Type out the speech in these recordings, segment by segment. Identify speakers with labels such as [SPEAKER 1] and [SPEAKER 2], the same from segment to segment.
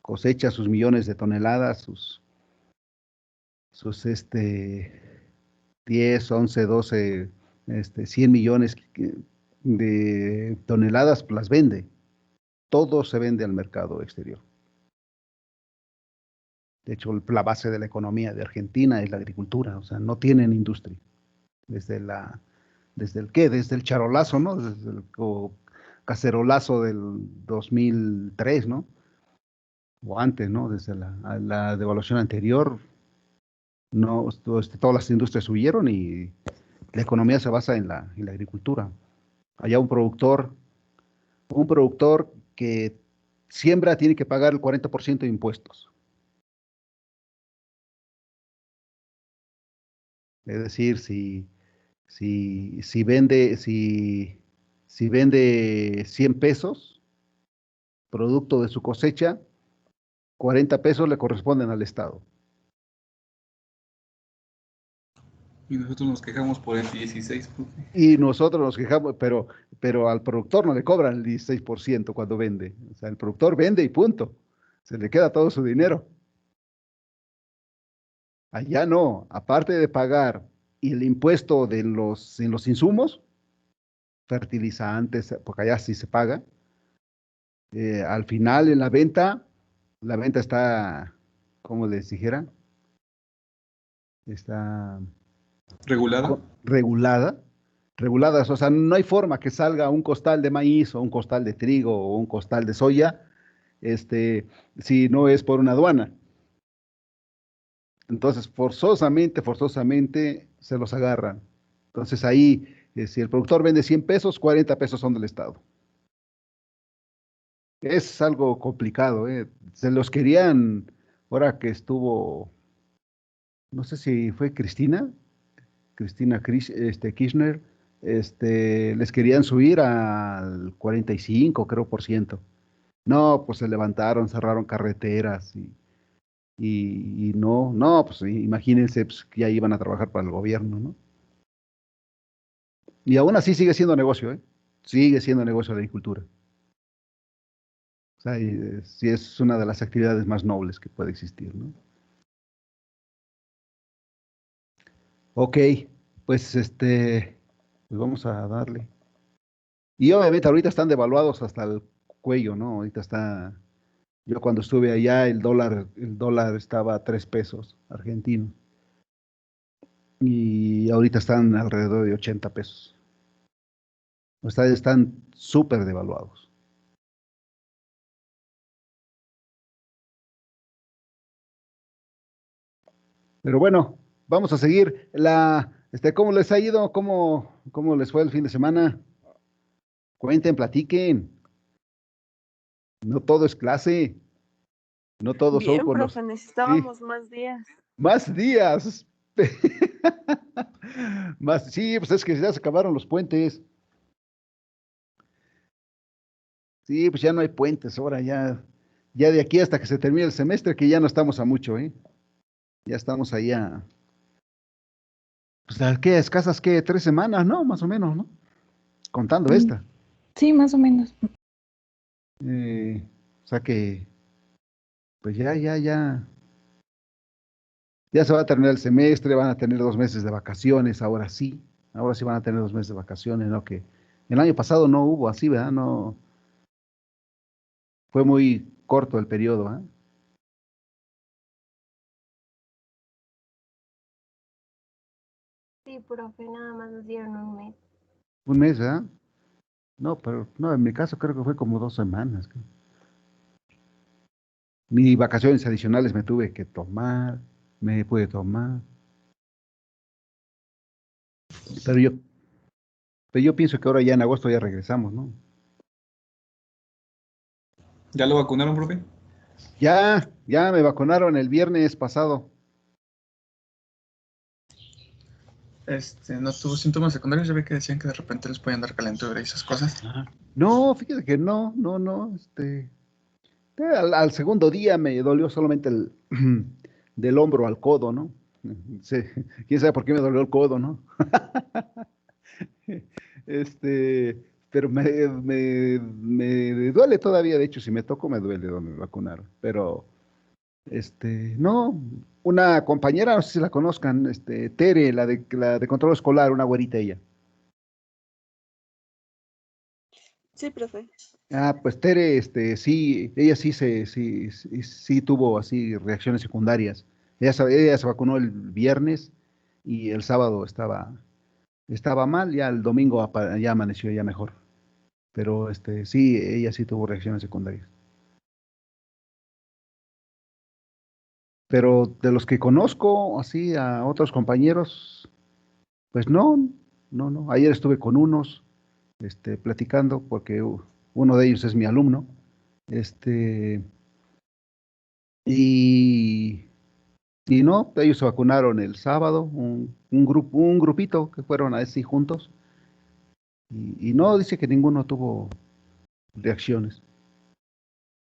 [SPEAKER 1] cosecha sus millones de toneladas, sus 10, 11, 12, 100 millones de toneladas, pues las vende. Todo se vende al mercado exterior. De hecho, la base de la economía de Argentina es la agricultura, o sea, no tienen industria. Desde el charolazo, ¿no? Desde el cacerolazo del 2003, ¿no? O antes, ¿no? Desde la devaluación anterior, no, todas las industrias huyeron y la economía se basa en la agricultura. Allá un productor que siembra tiene que pagar el 40% de impuestos. Es decir, si vende 100 pesos, producto de su cosecha, 40 pesos le corresponden al Estado.
[SPEAKER 2] Y nosotros nos quejamos por el 16.
[SPEAKER 1] Y nosotros nos quejamos, pero al productor no le cobran el 16% cuando vende. O sea, el productor vende y punto. Se le queda todo su dinero. Allá no, aparte de pagar el impuesto en los insumos, fertilizantes, porque allá sí se paga, al final en la venta está, como les dijera, está
[SPEAKER 2] ¿Regulada?
[SPEAKER 1] regulada, reguladas, o sea, no hay forma que salga un costal de maíz o un costal de trigo o un costal de soya, si no es por una aduana. Entonces, forzosamente se los agarran. Entonces ahí, si el productor vende 100 pesos, 40 pesos son del Estado. Es algo complicado, ¿eh? Se los querían, ahora que estuvo, no sé si fue Kirchner, les querían subir al 45, creo, por ciento. No, pues se levantaron, cerraron carreteras y no, pues imagínense pues, que ya iban a trabajar para el gobierno, ¿no? Y aún así sigue siendo negocio, ¿eh? Sigue siendo negocio la agricultura. O sea, sí es una de las actividades más nobles que puede existir, ¿no? Ok, pues pues vamos a darle. Y obviamente ahorita están devaluados hasta el cuello, ¿no? Yo cuando estuve allá el dólar estaba a 3 pesos argentinos y ahorita están alrededor de 80 pesos. O sea, están súper devaluados. Pero bueno, vamos a seguir. ¿Cómo les ha ido? ¿Cómo les fue el fin de semana? Cuenten, platiquen. No todo es clase, no todos son
[SPEAKER 3] Bien,
[SPEAKER 1] con los...
[SPEAKER 3] profe,
[SPEAKER 1] Sí,
[SPEAKER 3] necesitábamos más días.
[SPEAKER 1] más días. Sí, pues es que ya se acabaron los puentes. Sí, pues ya no hay puentes ahora, ya de aquí hasta que se termine el semestre, que ya no estamos a mucho, ¿eh? Ya estamos ahí pues a qué, escasas, qué, 3 semanas, ¿no? Más o menos, ¿no? Contando esta.
[SPEAKER 4] Sí, más o menos.
[SPEAKER 1] O sea que, pues ya se va a terminar el semestre, van a tener 2 meses de vacaciones, ahora sí van a tener 2 meses de vacaciones, ¿no? Que el año pasado no hubo así, ¿verdad? No, fue muy corto el periodo, ¿eh?
[SPEAKER 3] Sí, profe, nada más nos dieron un mes.
[SPEAKER 1] Un mes, ¿verdad? No, pero no, en mi caso creo que fue como 2 semanas. Ni vacaciones adicionales me tuve que tomar, me pude tomar. Pero yo, pero yo pienso que ahora ya en agosto ya regresamos, ¿no?
[SPEAKER 2] ¿Ya lo vacunaron, profe?
[SPEAKER 1] Ya me vacunaron el viernes pasado.
[SPEAKER 5] No tuvo síntomas secundarios. Ya ve que decían que de repente les podían dar calentura y esas cosas.
[SPEAKER 1] Ajá. No, fíjate que no. Al segundo día me dolió solamente del hombro al codo, ¿no? Sí, quién sabe por qué me dolió el codo, ¿no? pero me duele todavía, de hecho, si me toco me duele donde me vacunaron, pero no, una compañera, no sé si la conozcan, Tere, la de control escolar, una güerita ella.
[SPEAKER 4] Sí, profe.
[SPEAKER 1] Ah, pues Tere, sí, ella sí tuvo así reacciones secundarias. Ella se vacunó el viernes y el sábado estaba mal, ya el domingo ya amaneció ya mejor. Pero sí, ella sí tuvo reacciones secundarias. Pero de los que conozco, así a otros compañeros, pues no, no, no. Ayer estuve con unos, platicando, porque uno de ellos es mi alumno, este, y, y no, ellos se vacunaron el sábado, un grupito que fueron así juntos, y no, dice que ninguno tuvo reacciones.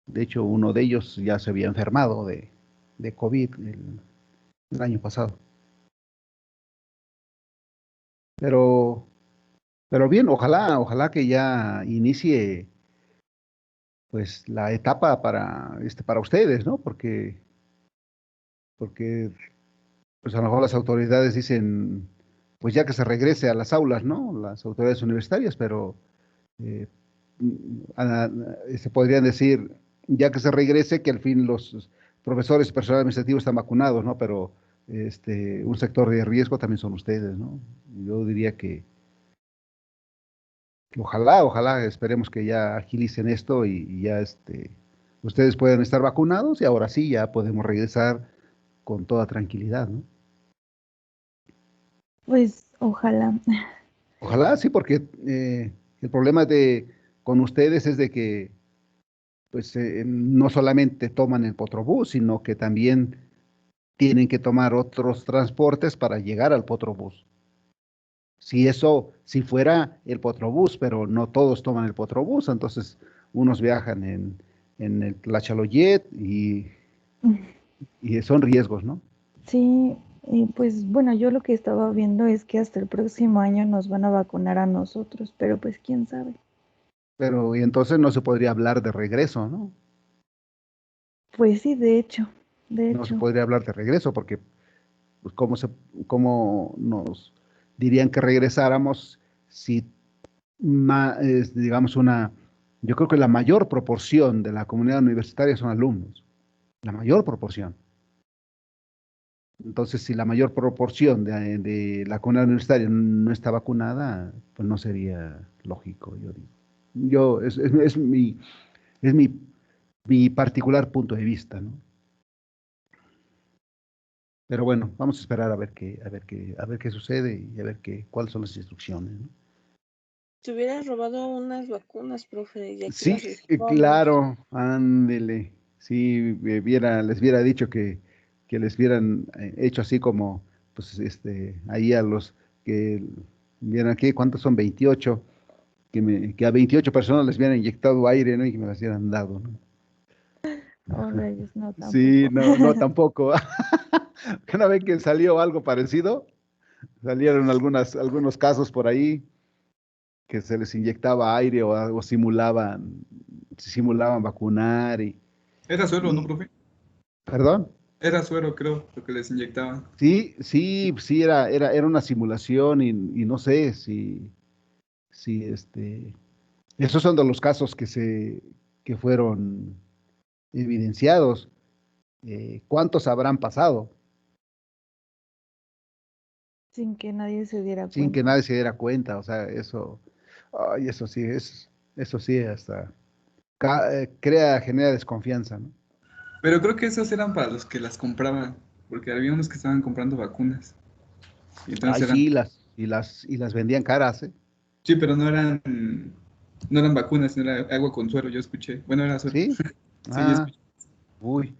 [SPEAKER 1] De hecho, uno de ellos ya se había enfermado de COVID el año pasado. Pero, pero bien, ojalá que ya inicie pues la etapa para ustedes, ¿no? Porque pues a lo mejor las autoridades dicen, pues ya que se regrese a las aulas, ¿no? Las autoridades universitarias, pero eh, se podrían decir, ya que se regrese, que al fin los profesores y personal administrativo están vacunados, ¿no? Pero un sector de riesgo también son ustedes, ¿no? Yo diría que ojalá, esperemos que ya agilicen esto y ya ustedes puedan estar vacunados y ahora sí ya podemos regresar con toda tranquilidad, ¿no?
[SPEAKER 6] Pues ojalá.
[SPEAKER 1] Ojalá, sí, porque el problema con ustedes es de que pues no solamente toman el Potrobús, sino que también tienen que tomar otros transportes para llegar al Potrobús. Si fuera el Potrobús, pero no todos toman el Potrobús, entonces unos viajan en el Tlachaloyet y son riesgos, ¿no?
[SPEAKER 6] Sí, y pues bueno, yo lo que estaba viendo es que hasta el próximo año nos van a vacunar a nosotros, pero pues quién sabe.
[SPEAKER 1] Pero y entonces no se podría hablar de regreso, ¿no?
[SPEAKER 6] Pues sí, de
[SPEAKER 1] No se
[SPEAKER 6] hecho,
[SPEAKER 1] podría hablar de regreso porque pues, cómo nos dirían que regresáramos si digamos yo creo que la mayor proporción de la comunidad universitaria son alumnos, la mayor proporción. Entonces, si la mayor proporción de la comunidad universitaria no está vacunada, pues no sería lógico, yo digo. Es mi particular punto de vista, ¿no? Pero bueno, vamos a esperar a ver qué sucede y cuáles son las instrucciones, ¿no?
[SPEAKER 4] Te hubieras robado unas vacunas, profe, y aquí
[SPEAKER 1] Sí,
[SPEAKER 4] las rifamos.
[SPEAKER 1] claro, ándele. Sí, les hubiera dicho que les hubieran hecho así como, pues, ahí a los que vieran aquí, ¿cuántos son? 28, que a 28 personas les hubieran inyectado aire, ¿no? Y que me las hubieran dado, ¿no?
[SPEAKER 6] oh rayos, no
[SPEAKER 1] Sí,
[SPEAKER 6] tampoco.
[SPEAKER 1] no, no, tampoco. Que una vez que salió algo parecido, salieron algunos casos por ahí que se les inyectaba aire o simulaban vacunar
[SPEAKER 2] Era suero, ¿no,
[SPEAKER 1] y,
[SPEAKER 2] profe?
[SPEAKER 1] perdón.
[SPEAKER 2] Era suero, creo, lo que les inyectaban.
[SPEAKER 1] Sí, sí, sí, era una simulación y no sé si esos son de los casos que fueron evidenciados. ¿Cuántos habrán pasado
[SPEAKER 6] Sin que nadie se diera
[SPEAKER 1] sin que
[SPEAKER 6] cuenta.
[SPEAKER 1] nadie se diera cuenta? O sea, ay, eso sí, hasta genera desconfianza, ¿no?
[SPEAKER 2] Pero creo que esos eran para los que las compraban, porque había unos que estaban comprando vacunas. Y entonces
[SPEAKER 1] Ay,
[SPEAKER 2] eran,
[SPEAKER 1] sí, y las vendían caras, ¿eh?
[SPEAKER 2] sí, pero no eran vacunas, sino era agua con suero, yo escuché. Bueno, era suero.
[SPEAKER 1] ¿Sí?
[SPEAKER 2] Sí, yo
[SPEAKER 1] Ah,
[SPEAKER 2] escuché.
[SPEAKER 1] uy,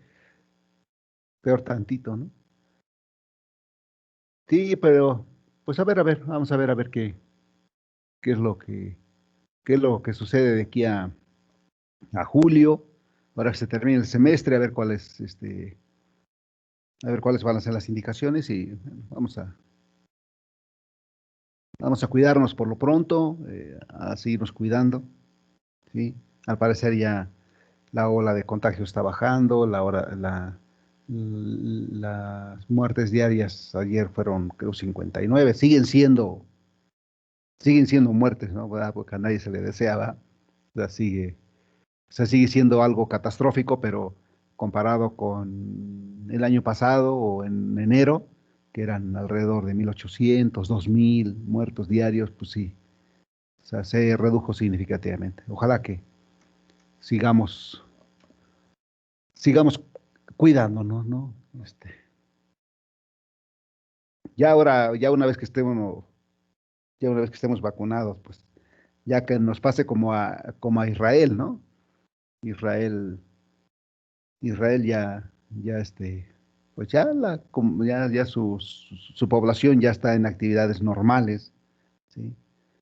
[SPEAKER 1] peor tantito, ¿no? Sí, pero pues a ver, vamos a ver qué es lo que, qué es lo que sucede de aquí a julio, para que se termine el semestre, a ver cuáles van a ser las indicaciones y bueno, vamos Vamos a cuidarnos por lo pronto, a seguirnos cuidando, ¿sí? Al parecer ya la ola de contagio está bajando, las muertes diarias ayer fueron, creo, 59, siguen siendo muertes, ¿no? ¿Verdad? Porque a nadie se le deseaba, o sea, sigue siendo algo catastrófico, pero comparado con el año pasado o en enero, que eran alrededor de 1800, 2000 muertos diarios, pues sí, o sea, se redujo significativamente. Ojalá que sigamos, sigamos cuidándonos, ¿no? Ya una vez que estemos vacunados, pues ya que nos pase como a Israel, ¿no? Israel, Israel pues ya su población ya está en actividades normales, ¿sí?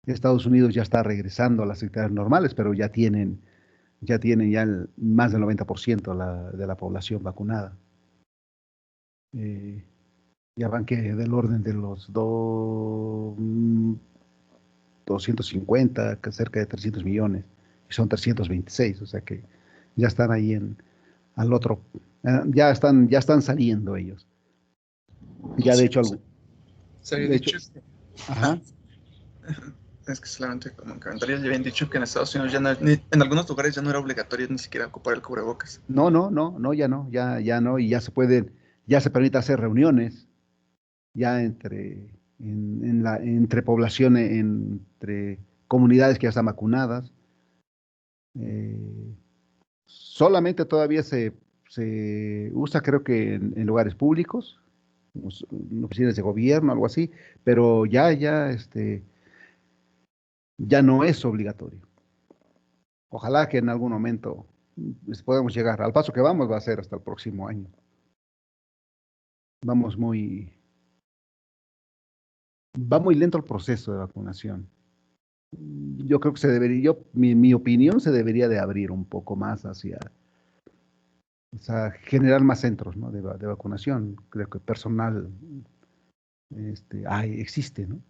[SPEAKER 1] Estados Unidos ya está regresando a las actividades normales, pero ya tienen más del 90% de la población vacunada. Eh, ya van que del orden de los 250, que cerca de 300 millones, y son 326, o sea que ya están ahí al otro, ya están saliendo ellos. Ya de
[SPEAKER 5] Sí,
[SPEAKER 1] hecho,
[SPEAKER 5] se había
[SPEAKER 1] de hecho,
[SPEAKER 5] dicho,
[SPEAKER 1] ajá,
[SPEAKER 5] es que solamente como en comentarios ya habían dicho que en Estados Unidos en algunos lugares ya no era obligatorio ni siquiera ocupar el cubrebocas.
[SPEAKER 1] no, no, no, no, ya no, y ya se permite hacer reuniones, ya entre poblaciones, entre comunidades que ya están vacunadas. Solamente todavía se usa, creo que en lugares públicos, en oficinas de gobierno, algo así, pero ya no es obligatorio. Ojalá que en algún momento podamos llegar. Al paso que vamos va a ser hasta el próximo año. Vamos va muy lento el proceso de vacunación. Yo creo que mi opinión, se debería de abrir un poco más o sea, generar más centros, ¿no? de vacunación. Creo que personal, existe, ¿no?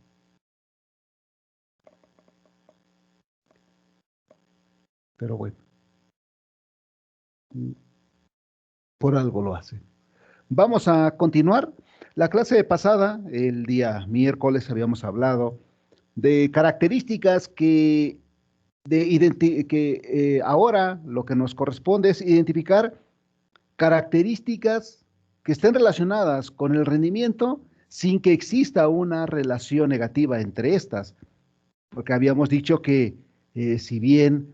[SPEAKER 1] Pero bueno, por algo lo hace. Vamos a continuar. La clase pasada, el día miércoles, habíamos hablado de características que ahora lo que nos corresponde es identificar características que estén relacionadas con el rendimiento sin que exista una relación negativa entre estas, porque habíamos dicho que si bien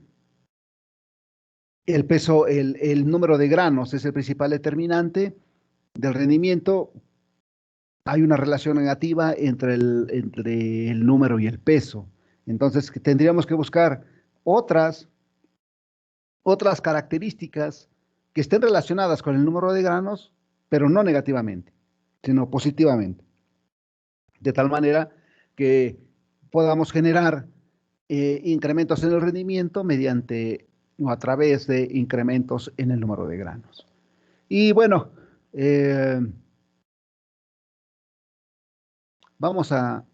[SPEAKER 1] el peso, el número de granos es el principal determinante del rendimiento, hay una relación negativa entre el número y el peso. Entonces, tendríamos que buscar otras, otras características que estén relacionadas con el número de granos, pero no negativamente, sino positivamente. De tal manera que podamos generar incrementos en el rendimiento mediante o a través de incrementos en el número de granos. Y bueno, vamos a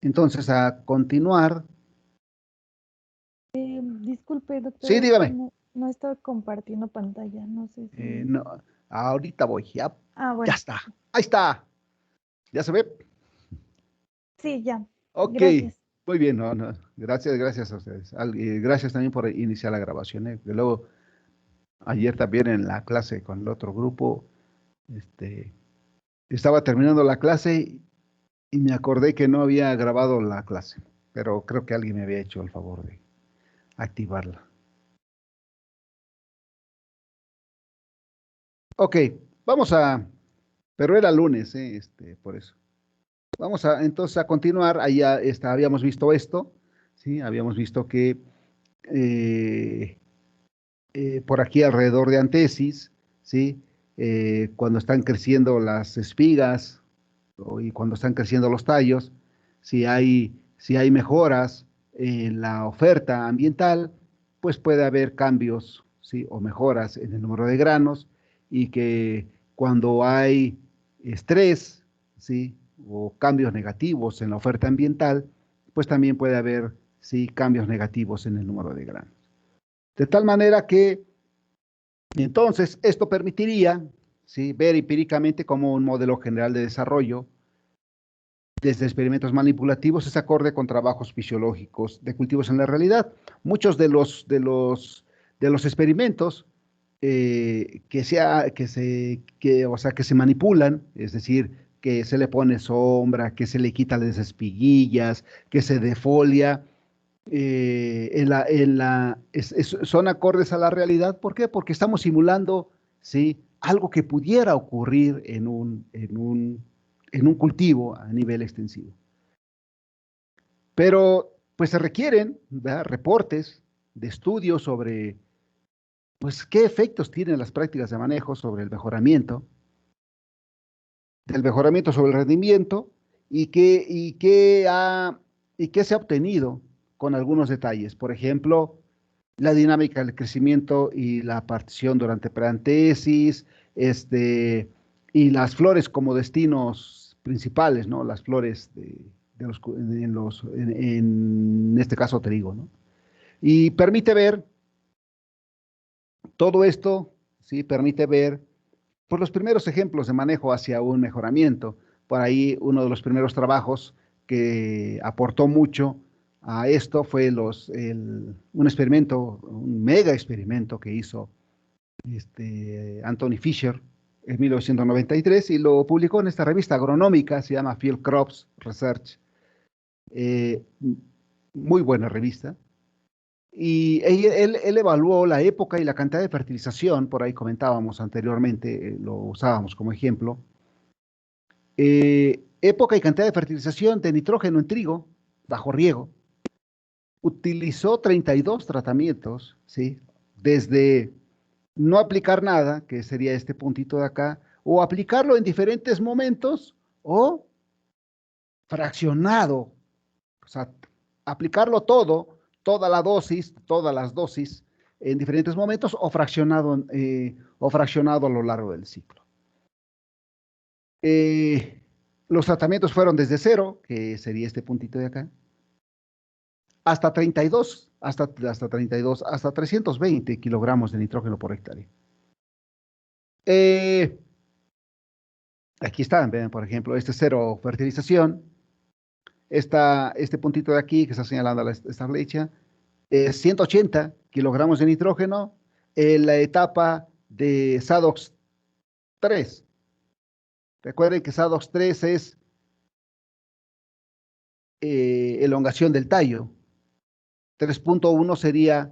[SPEAKER 1] entonces a continuar.
[SPEAKER 6] Disculpe, doctor,
[SPEAKER 1] Sí,
[SPEAKER 6] es que
[SPEAKER 1] dígame.
[SPEAKER 6] no estaba compartiendo pantalla, no sé si...
[SPEAKER 1] No, ahorita voy, ya,
[SPEAKER 6] Ah,
[SPEAKER 1] ya
[SPEAKER 6] bueno,
[SPEAKER 1] está. Ahí está. ¿Ya se ve?
[SPEAKER 6] sí, ya.
[SPEAKER 1] Ok,
[SPEAKER 6] Gracias.
[SPEAKER 1] muy bien. No, no, gracias a ustedes. Gracias también por iniciar la grabación. Que luego, ayer también en la clase con el otro grupo, estaba terminando la clase y me acordé que no había grabado la clase, pero creo que alguien me había hecho el favor de activarla. Ok, pero era lunes, por eso. Vamos entonces a continuar. Ahí ya habíamos visto esto, ¿sí? Habíamos visto que eh, por aquí alrededor de antesis, ¿sí? Cuando están creciendo las espigas y cuando están creciendo los tallos, si hay mejoras en la oferta ambiental, pues puede haber cambios, ¿sí? O mejoras en el número de granos y que cuando hay estrés, ¿sí? o cambios negativos en la oferta ambiental, pues también puede haber, sí, cambios negativos en el número de granos. De tal manera que, entonces, esto permitiría, sí, ver empíricamente cómo un modelo general de desarrollo desde experimentos manipulativos es acorde con trabajos fisiológicos de cultivos en la realidad. Muchos de los experimentos o sea, que se manipulan, es decir, que se le pone sombra, que se le quita las espiguillas, que se defolia, son acordes a la realidad. ¿Por qué? Porque estamos simulando, ¿sí?, algo que pudiera ocurrir en un cultivo a nivel extensivo. Pero pues se requieren, ¿verdad?, reportes de estudios sobre pues qué efectos tienen las prácticas de manejo sobre el mejoramiento, del mejoramiento sobre el rendimiento y qué se ha obtenido con algunos detalles. Por ejemplo, la dinámica del crecimiento y la partición durante preantesis, y las flores como destinos principales, ¿no? Las flores en este caso trigo, ¿no? Y permite ver todo esto, ¿sí? Permite ver por los primeros ejemplos de manejo hacia un mejoramiento. Por ahí uno de los primeros trabajos que aportó mucho a esto fue un experimento, un mega experimento que hizo Anthony Fisher en 1993 y lo publicó en esta revista agronómica, se llama Field Crops Research. Eh, Muy buena revista. Y él evaluó la época y la cantidad de fertilización, por ahí comentábamos anteriormente, lo usábamos como ejemplo. Época y cantidad de fertilización de nitrógeno en trigo bajo riego. Utilizó 32 tratamientos, ¿sí? Desde no aplicar nada, que sería este puntito de acá, o aplicarlo en diferentes momentos, o fraccionado, o sea, aplicarlo todo, toda la dosis, todas las dosis en diferentes momentos, o fraccionado a lo largo del ciclo. Los tratamientos fueron desde 0, que sería este puntito de acá, hasta 32, hasta 320 kilogramos de nitrógeno por hectárea. Aquí están, ven, por ejemplo, este 0 fertilización, este puntito de aquí que está señalando esta flecha, 180 kilogramos de nitrógeno en la etapa de SADOX 3. Recuerden que SADOX 3 es elongación del tallo. 3.1 sería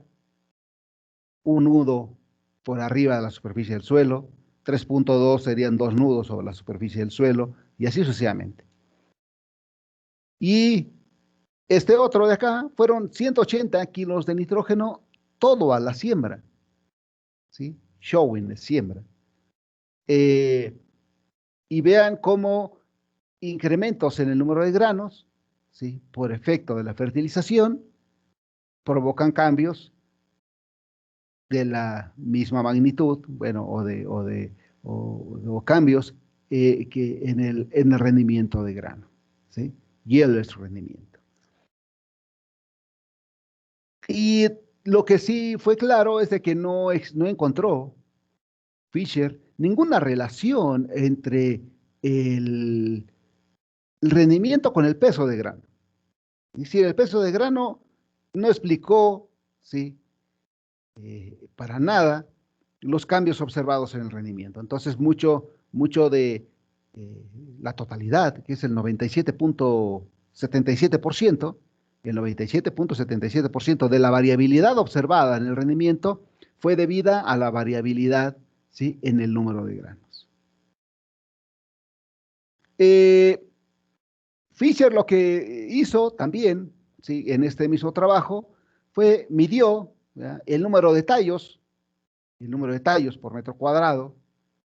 [SPEAKER 1] un nudo por arriba de la superficie del suelo. 3.2 serían 2 nudos sobre la superficie del suelo, y así sucesivamente. Y este otro de acá fueron 180 kilos de nitrógeno, todo a la siembra, ¿sí? Showing es siembra. Y vean cómo incrementos en el número de granos, ¿sí?, por efecto de la fertilización, provocan cambios de la misma magnitud, bueno, o cambios que en el rendimiento de grano, ¿sí? Yield es rendimiento. Y lo que sí fue claro es de que no encontró Fisher ninguna relación entre el rendimiento con el peso de grano. Es decir, el peso de grano no explicó, ¿sí?, para nada los cambios observados en el rendimiento. Entonces, mucho de la totalidad, que es el 97.77%, el 97.77% de la variabilidad observada en el rendimiento fue debida a la variabilidad, ¿sí?, en el número de granos. Fisher lo que hizo también, ¿sí?, en este mismo trabajo fue midió, ¿verdad?, el número de tallos por metro cuadrado,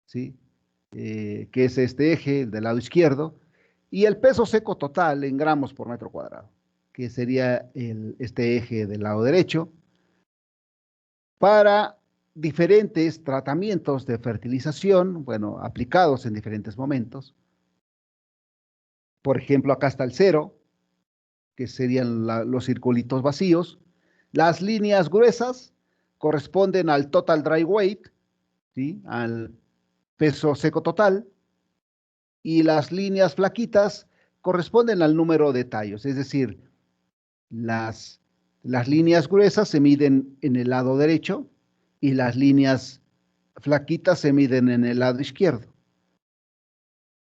[SPEAKER 1] ¿sí?, que es este eje del lado izquierdo, y el peso seco total en gramos por metro cuadrado, que sería este eje del lado derecho, para diferentes tratamientos de fertilización, bueno, aplicados en diferentes momentos. Por ejemplo, acá está el cero, que serían los circulitos vacíos. Las líneas gruesas corresponden al total dry weight, ¿sí? Al peso seco total, y las líneas flaquitas corresponden al número de tallos, es decir, las líneas gruesas se miden en el lado derecho y las líneas flaquitas se miden en el lado izquierdo.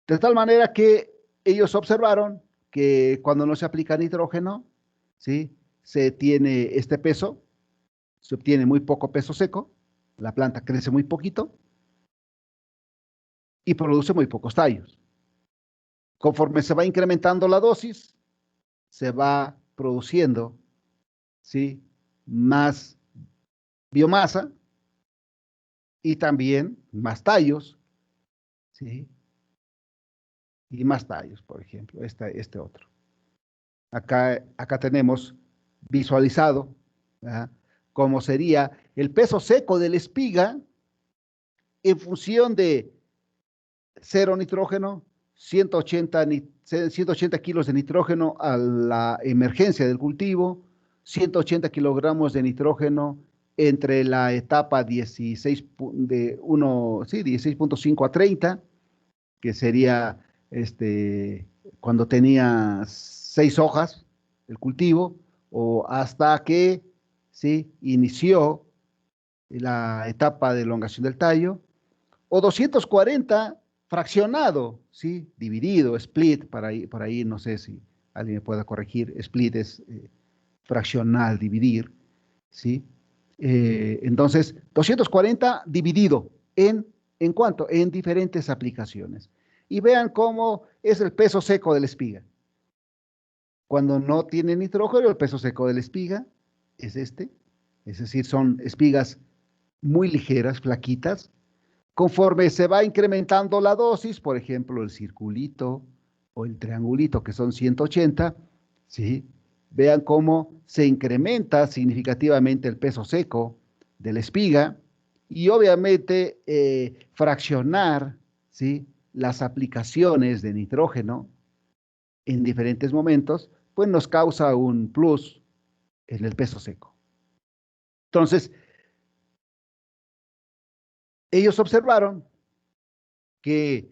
[SPEAKER 1] De tal manera que ellos observaron que cuando no se aplica nitrógeno, ¿sí? Se tiene este peso, se obtiene muy poco peso seco, la planta crece muy poquito y produce muy pocos tallos. Conforme se va incrementando la dosis, se va produciendo, ¿sí? Más biomasa y también más tallos, ¿sí? Y más tallos, por ejemplo, este otro. Acá tenemos visualizado, ¿verdad? Cómo sería el peso seco de la espiga en función de 0 nitrógeno, 180 kilos de nitrógeno a la emergencia del cultivo, 180 kilogramos de nitrógeno entre la etapa 16, sí, 16.5 a 30, que sería cuando tenía 6 hojas el cultivo, o hasta que, ¿sí?, inició la etapa de elongación del tallo, o 240 fraccionado, ¿sí? Dividido, split, por ahí no sé si alguien me pueda corregir, split es fraccional, dividir, ¿sí? Entonces, 240 dividido ¿en cuánto? En diferentes aplicaciones. Y vean cómo es el peso seco de la espiga. Cuando no tiene nitrógeno, el peso seco de la espiga es este, es decir, son espigas muy ligeras, flaquitas. Conforme se va incrementando la dosis, por ejemplo, el circulito o el triangulito, que son 180, ¿sí? Vean cómo se incrementa significativamente el peso seco de la espiga y obviamente fraccionar, ¿sí?, las aplicaciones de nitrógeno en diferentes momentos, pues nos causa un plus en el peso seco. Entonces, ellos observaron que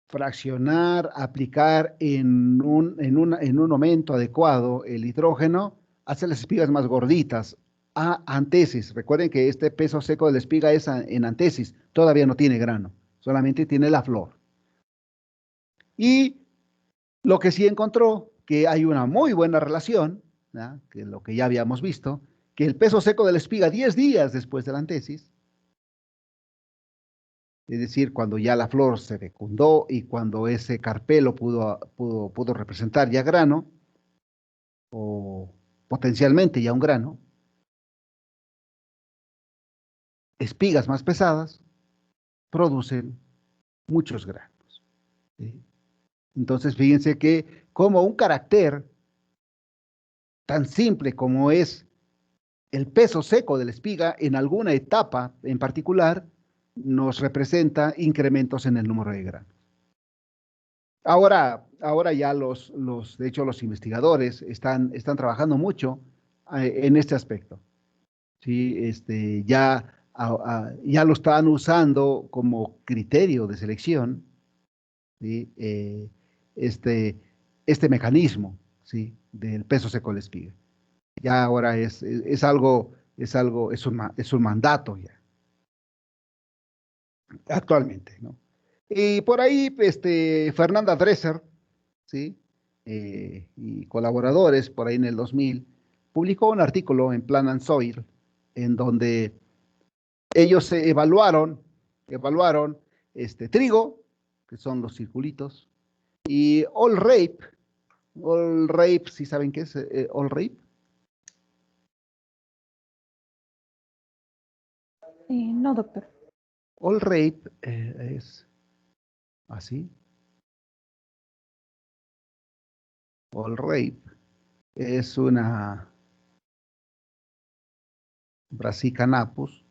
[SPEAKER 1] fraccionar, aplicar en un momento adecuado el nitrógeno, hace las espigas más gorditas. A antesis, recuerden que este peso seco de la espiga es en antesis, todavía no tiene grano, solamente tiene la flor. Y lo que sí encontró, que hay una muy buena relación, ¿no?, que lo que ya habíamos visto, que el peso seco de la espiga 10 días después de la antesis, es decir, cuando ya la flor se fecundó y cuando ese carpelo pudo representar ya grano, o potencialmente ya un grano, espigas más pesadas producen muchos granos, ¿sí? Entonces, fíjense que como un carácter tan simple como es el peso seco de la espiga en alguna etapa en particular, nos representa incrementos en el número de granos. Ahora ya de hecho, los investigadores están trabajando mucho en este aspecto. ¿Sí? Ya lo están usando como criterio de selección, ¿sí? Este mecanismo, ¿sí?, del peso seco de la espiga. Ya ahora es un mandato ya, actualmente, ¿no? Y por ahí, Fernanda Dresser, ¿sí?, y colaboradores, por ahí en el 2000, publicó un artículo en Plant and Soil, en donde ellos evaluaron trigo, que son los circulitos, y all rape, ¿sí saben qué es all rape?
[SPEAKER 6] No, doctor.
[SPEAKER 1] All rape es así. All rape es una Brassica napus,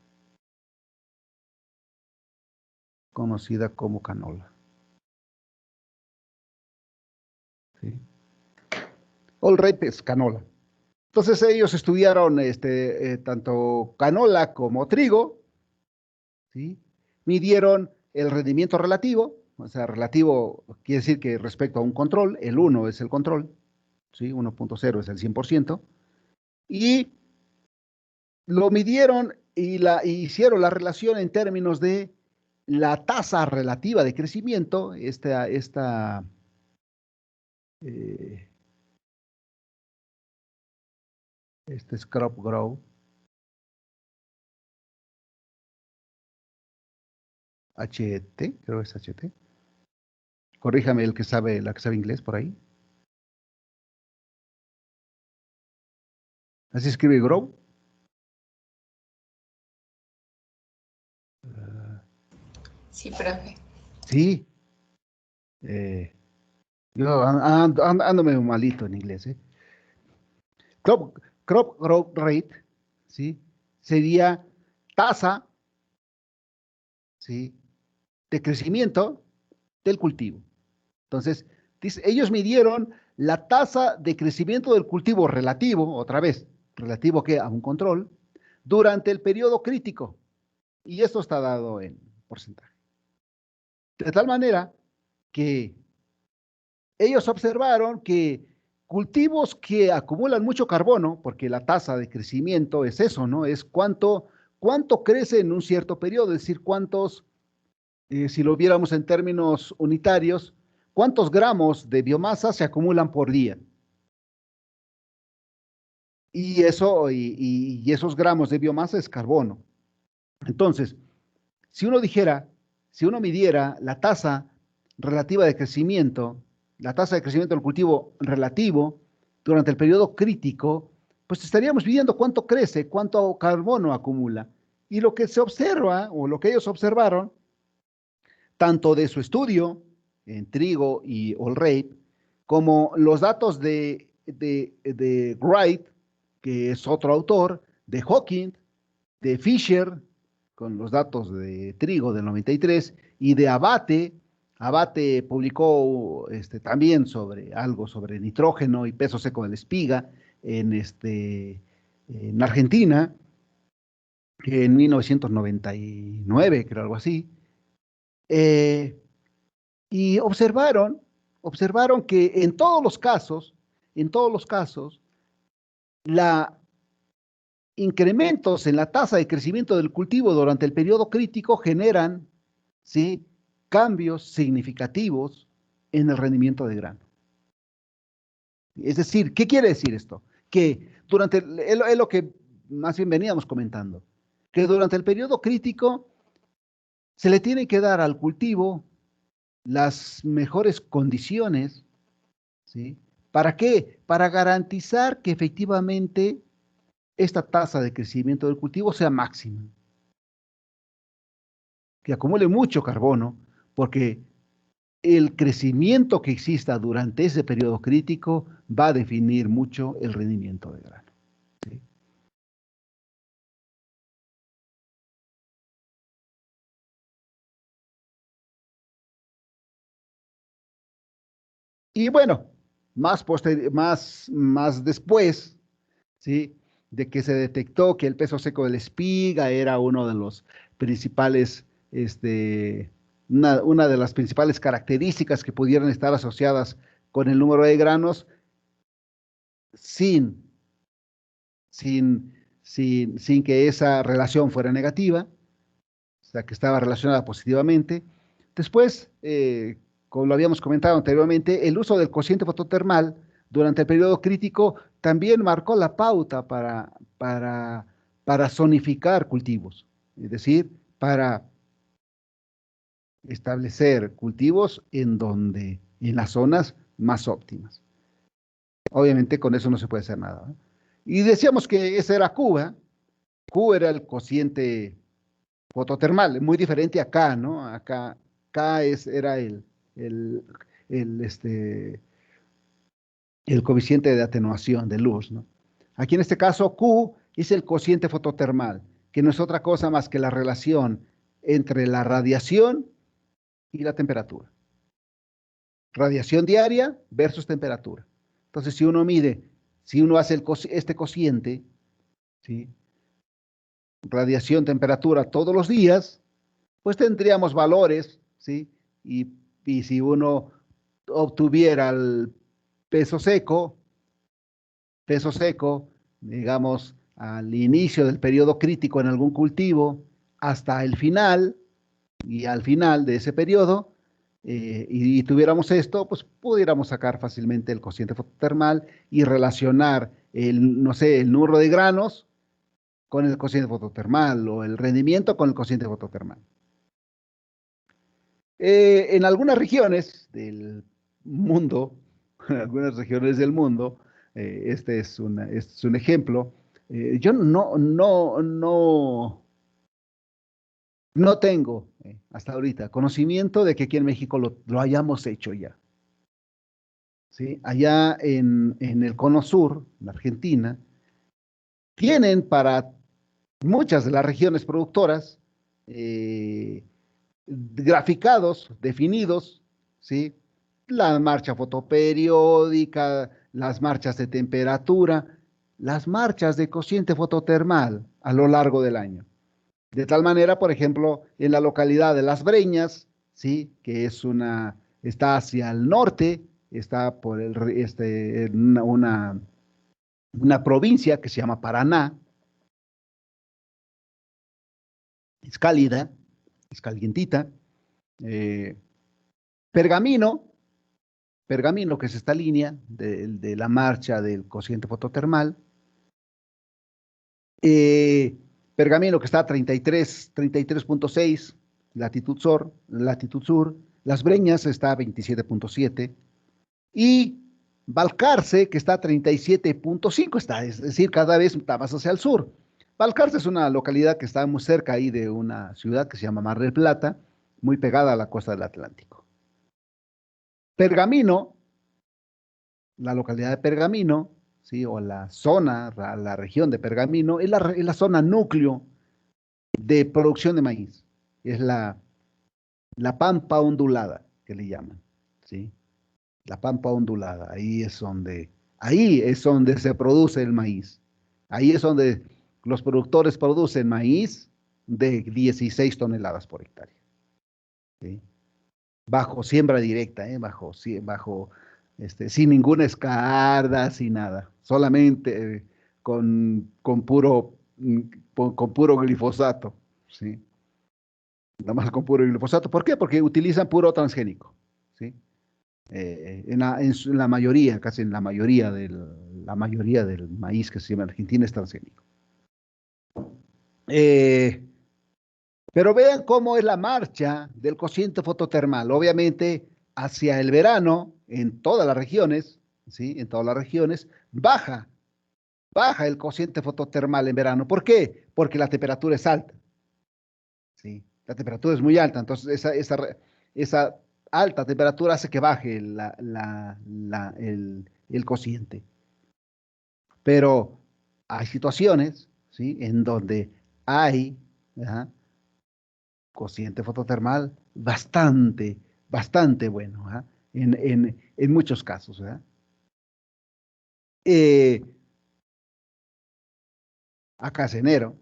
[SPEAKER 1] conocida como canola. ¿sí? All rape es canola. Entonces ellos estudiaron tanto canola como trigo, ¿sí? Midieron el rendimiento relativo, o sea, relativo quiere decir que respecto a un control, el 1 es el control, ¿sí? 1.0 es el 100%, y lo midieron y hicieron la relación en términos de la tasa relativa de crecimiento, eh, este es crop grow, HT, creo que es HT. Corríjame la que sabe inglés por ahí. Así escribe grow.
[SPEAKER 7] Sí, profe.
[SPEAKER 1] Sí. Yo ando medio malito en inglés, ¿eh? Crop growth rate, ¿sí? Sería tasa, ¿sí? De crecimiento del cultivo. Entonces, ellos midieron la tasa de crecimiento del cultivo relativo, otra vez, relativo que a un control, durante el periodo crítico. Y esto está dado en porcentaje. De tal manera que ellos observaron que cultivos que acumulan mucho carbono, porque la tasa de crecimiento es eso, ¿no? Es cuánto crece en un cierto periodo, es decir, si lo viéramos en términos unitarios, cuántos gramos de biomasa se acumulan por día. Y esos gramos de biomasa es carbono. Entonces, si uno midiera la tasa relativa de crecimiento, la tasa de crecimiento del cultivo relativo durante el periodo crítico, pues estaríamos midiendo cuánto crece, cuánto carbono acumula. Y lo que se observa, o lo que ellos observaron, tanto de su estudio en trigo y all rape, como los datos de Wright, que es otro autor, de Hawking, de Fisher, con los datos de trigo del 93, y de Abate. Abate publicó también algo sobre nitrógeno y peso seco de la espiga en Argentina, en 1999, creo, algo así. Eh, y observaron que en todos los casos, la incrementos en la tasa de crecimiento del cultivo durante el periodo crítico generan, ¿sí?, cambios significativos en el rendimiento de grano. Es decir, ¿qué quiere decir esto? Que es lo que más bien veníamos comentando, que durante el periodo crítico se le tiene que dar al cultivo las mejores condiciones, ¿sí? ¿Para qué? Para garantizar que efectivamente esta tasa de crecimiento del cultivo sea máxima, que acumule mucho carbono, porque el crecimiento que exista durante ese periodo crítico va a definir mucho el rendimiento de grano, ¿sí? Y bueno, más después, ¿sí?, de que se detectó que el peso seco de la espiga era uno de los principales, una de las principales características que pudieran estar asociadas con el número de granos, sin, sin que esa relación fuera negativa, o sea, que estaba relacionada positivamente. Después, como lo habíamos comentado anteriormente, el uso del cociente fototermal durante el periodo crítico también marcó la pauta para zonificar cultivos, es decir, para establecer cultivos en las zonas más óptimas. Obviamente con eso no se puede hacer nada, ¿no? Y decíamos que esa era Cuba. Q era el cociente fototermal, muy diferente acá, ¿no? Acá era el, el, este, el coeficiente de atenuación de luz, ¿no? Aquí en este caso, Q es el cociente fototermal, que no es otra cosa más que la relación entre la radiación y la temperatura. Radiación diaria versus temperatura. Entonces, si uno mide, si uno hace este cociente, ¿sí? Radiación, temperatura todos los días, pues tendríamos valores, ¿sí? Y si uno obtuviera el peso seco, digamos, al inicio del periodo crítico en algún cultivo, hasta el final, y al final de ese periodo, y tuviéramos esto, pues pudiéramos sacar fácilmente el cociente fototermal y relacionar el, no sé, el número de granos con el cociente fototermal o el rendimiento con el cociente fototermal. En algunas regiones del mundo, en algunas regiones del mundo, este es un ejemplo. Yo no tengo hasta ahorita conocimiento de que aquí en México lo hayamos hecho ya. ¿Sí? Allá en el Cono Sur, en Argentina, tienen para muchas de las regiones productoras graficados, definidos, ¿sí? La marcha fotoperiódica, las marchas de temperatura, las marchas de cociente fototermal a lo largo del año. De tal manera, por ejemplo, en la localidad de Las Breñas, ¿sí? Que está hacia el norte, está por en una provincia que se llama Paraná, es cálida, es calientita. eh, Pergamino, que es esta línea de la marcha del cociente fototermal. Pergamino, que está a 33.6 latitud sur. Las Breñas está a 27.7. Y Balcarce, que está a 37.5, es decir, cada vez está más hacia el sur. Balcarce es una localidad que está muy cerca ahí de una ciudad que se llama Mar del Plata, muy pegada a la costa del Atlántico. Pergamino, la localidad de Pergamino, ¿sí? O la zona, la región de Pergamino, es la zona núcleo de producción de maíz. Es la pampa ondulada, que le llaman, ¿sí? La pampa ondulada, ahí es donde se produce el maíz. Ahí es donde los productores producen maíz de 16 toneladas por hectárea, ¿sí? Bajo siembra directa, sin ninguna escarda, sin nada, solamente con puro glifosato, ¿sí? Nada más con puro glifosato. ¿Por qué? Porque utilizan puro transgénico, ¿sí? En la mayoría, casi en la mayoría del maíz que se llama en Argentina es transgénico. Pero vean cómo es la marcha del cociente fototermal. Obviamente, hacia el verano, en todas las regiones, ¿sí? En todas las regiones, baja el cociente fototermal en verano. ¿Por qué? Porque la temperatura es alta, ¿sí? La temperatura es muy alta, entonces esa alta temperatura hace que baje el cociente. Pero hay situaciones, ¿sí? En donde hay, ¿ajá?, cociente fototermal bastante bueno, ¿ah? En muchos casos, ¿verdad? Eh, Acá es enero,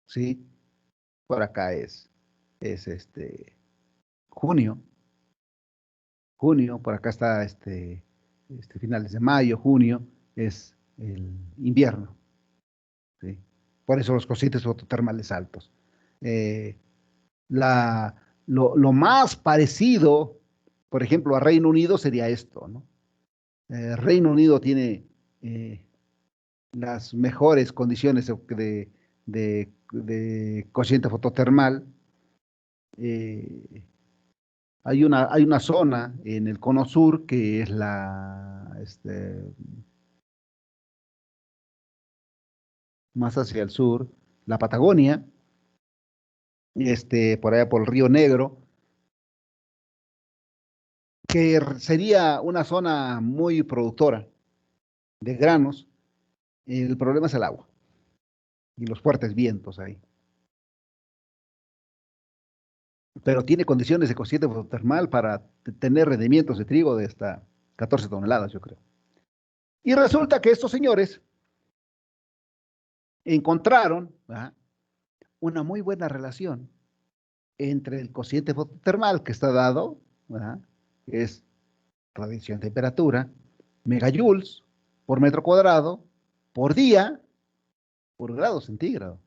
[SPEAKER 1] ¿sí? Por acá es junio, por acá está finales de mayo, junio, es el invierno, ¿sí? Por eso los cocientes fototermales altos. Eh, lo más parecido, por ejemplo, a Reino Unido sería esto, ¿no? Reino Unido tiene las mejores condiciones de cociente fototermal. Hay una zona en el cono sur que es más hacia el sur, la Patagonia, por allá por el Río Negro, que sería una zona muy productora de granos. El problema es el agua y los fuertes vientos ahí. pero tiene condiciones de cociente fototermal para tener rendimientos de trigo de hasta 14 toneladas, yo creo. Y resulta que estos señores encontraron, ¿verdad?, una muy buena relación entre el cociente fototermal que está dado, ¿verdad?, que es radiación temperatura, megajoules por metro cuadrado, por día, por grado centígrado.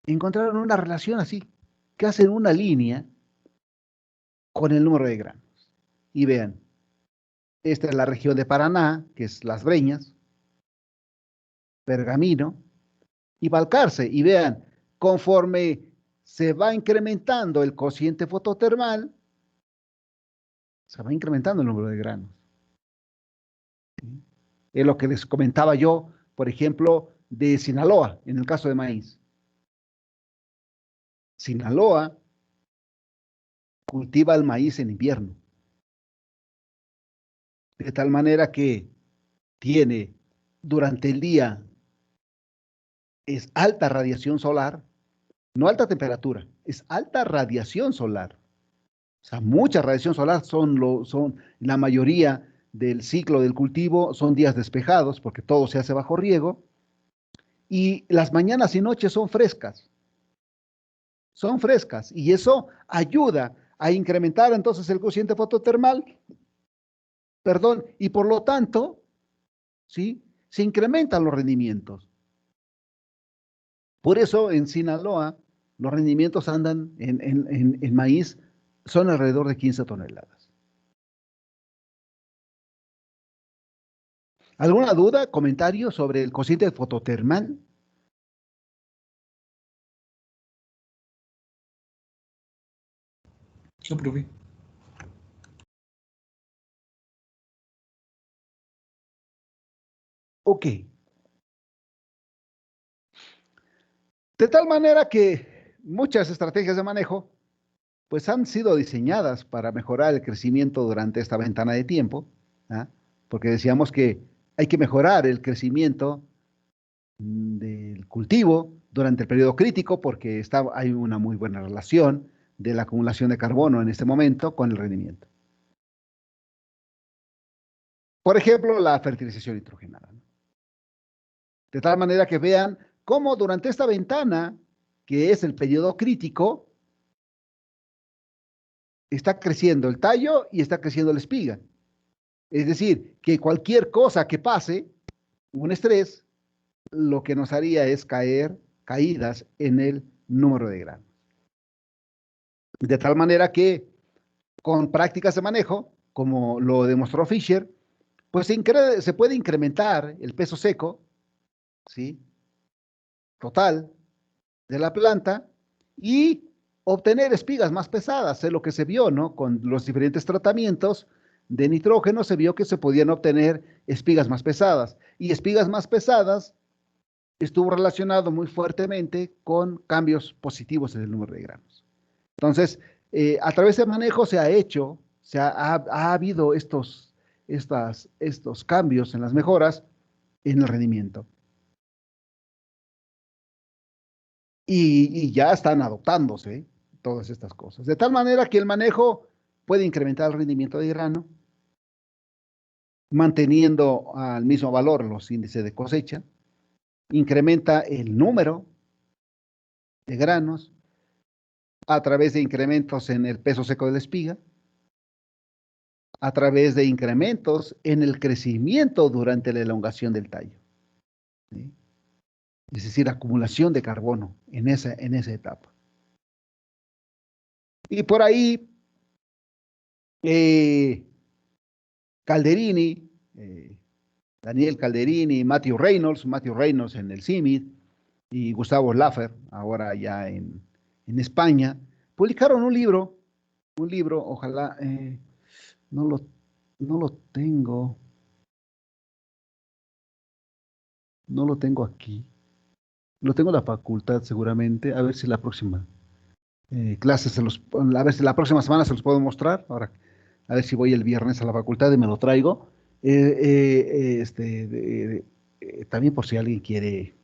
[SPEAKER 1] Encontraron una relación así, que hacen una línea con el número de granos. Y vean, esta es la región de Paraná, que es Las Breñas, Pergamino y Balcarce. Y vean, conforme se va incrementando el cociente fototermal, se va incrementando el número de granos. ¿Sí? Es lo que les comentaba yo, por ejemplo, de Sinaloa, en el caso de maíz. Sinaloa cultiva el maíz en invierno, de tal manera que tiene durante el día es alta radiación solar, no alta temperatura, es alta radiación solar. O sea, mucha radiación solar son la mayoría del ciclo del cultivo, son días despejados porque todo se hace bajo riego, y las mañanas y noches son frescas, y eso ayuda a incrementar entonces el cociente fototermal, perdón, y por lo tanto, ¿sí?, se incrementan los rendimientos. Por eso en Sinaloa los rendimientos andan en maíz, son alrededor de 15 toneladas. ¿Alguna duda, comentario sobre el cociente fototermal?
[SPEAKER 2] Lo probé.
[SPEAKER 1] Ok. De tal manera que muchas estrategias de manejo pues han sido diseñadas para mejorar el crecimiento durante esta ventana de tiempo, ¿ah?, porque decíamos que hay que mejorar el crecimiento del cultivo durante el periodo crítico porque hay una muy buena relación de la acumulación de carbono en este momento con el rendimiento. Por ejemplo, la fertilización nitrogenada, ¿no? De tal manera que vean cómo durante esta ventana, que es el periodo crítico, está creciendo el tallo y está creciendo la espiga. Es decir, que cualquier cosa que pase, un estrés, lo que nos haría es caídas en el número de granos. De tal manera que con prácticas de manejo, como lo demostró Fisher, pues se puede incrementar el peso seco, ¿sí?, total de la planta y obtener espigas más pesadas. Es lo que se vio, ¿no? Con los diferentes tratamientos de nitrógeno se vio que se podían obtener espigas más pesadas. Y espigas más pesadas estuvo relacionado muy fuertemente con cambios positivos en el número de granos. Entonces, a través del manejo ha habido estos cambios en las mejoras en el rendimiento. Y ya están adoptándose todas estas cosas. De tal manera que el manejo puede incrementar el rendimiento de grano, manteniendo al mismo valor los índices de cosecha, incrementa el número de granos a través de incrementos en el peso seco de la espiga, a través de incrementos en el crecimiento durante la elongación del tallo, ¿sí?, es decir, acumulación de carbono en esa etapa. Y por ahí, Calderini, Daniel Calderini, Matthew Reynolds en el CIMID, y Gustavo Laffer, ahora ya en España, publicaron un libro, ojalá, no lo tengo aquí, lo tengo en la facultad seguramente, a ver si la próxima clase a ver si la próxima semana se los puedo mostrar, ahora, a ver si voy el viernes a la facultad y me lo traigo, también por si alguien quiere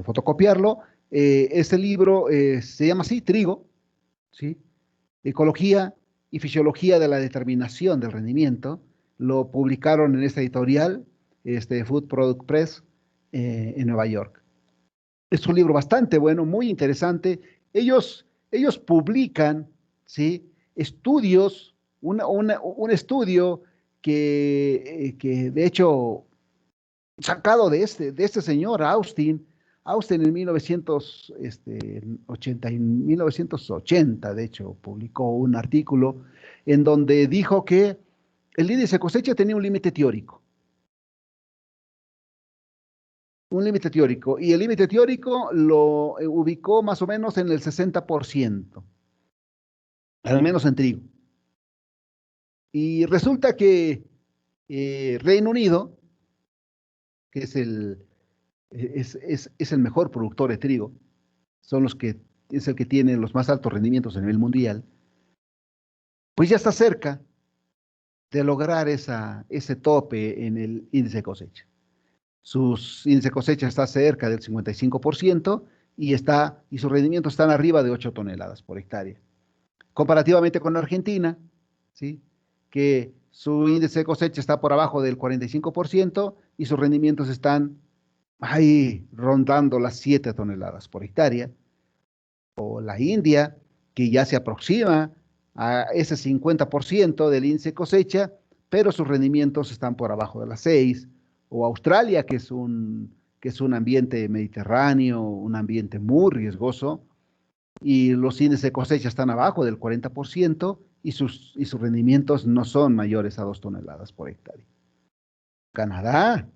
[SPEAKER 1] fotocopiarlo, Este libro se llama así, Trigo, ¿sí? Ecología y Fisiología de la Determinación del Rendimiento. Lo publicaron en esta editorial, Food Product Press, en Nueva York. Es un libro bastante bueno, muy interesante. Ellos publican, ¿sí? Estudios, un estudio que de hecho sacado de este señor Austin en 1980, de hecho, publicó un artículo en donde dijo que el índice de cosecha tenía un límite teórico, y el límite teórico lo ubicó más o menos en el 60%, al menos en trigo. Y resulta que Reino Unido, que es el mejor productor de trigo, es el que tiene los más altos rendimientos a nivel mundial, pues ya está cerca de lograr ese tope en el índice de cosecha. Sus índice de cosecha está cerca del 55% y sus rendimientos están arriba de 8 toneladas por hectárea. Comparativamente con Argentina, ¿sí? Que su índice de cosecha está por abajo del 45% y sus rendimientos están ahí rondando las 7 toneladas por hectárea. O la India, que ya se aproxima a ese 50% del índice de cosecha, pero sus rendimientos están por abajo de las 6. O Australia, que es un ambiente mediterráneo, un ambiente muy riesgoso, y los índices de cosecha están abajo del 40% y sus rendimientos no son mayores a 2 toneladas por hectárea. Canadá,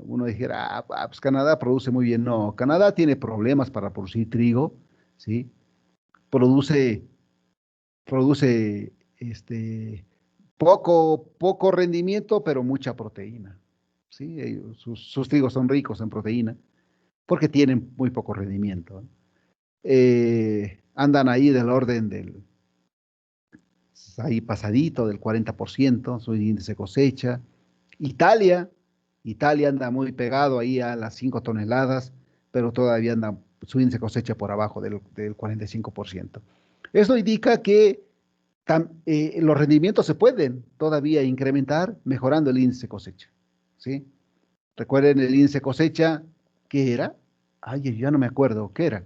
[SPEAKER 1] uno dijera, pues Canadá produce muy bien. No, Canadá tiene problemas para producir trigo, ¿sí? Produce, produce poco rendimiento, pero mucha proteína, ¿sí? Sus trigos son ricos en proteína porque tienen muy poco rendimiento, ¿no? Andan ahí del orden ahí pasadito del 40%, su índice de cosecha. Italia, Italia anda muy pegado ahí a las 5 toneladas, pero todavía anda su índice de cosecha por abajo del 45%. Esto indica que los rendimientos se pueden todavía incrementar mejorando el índice de cosecha, ¿sí? Recuerden el índice de cosecha, ¿qué era? Ay, ya no me acuerdo, ¿qué era?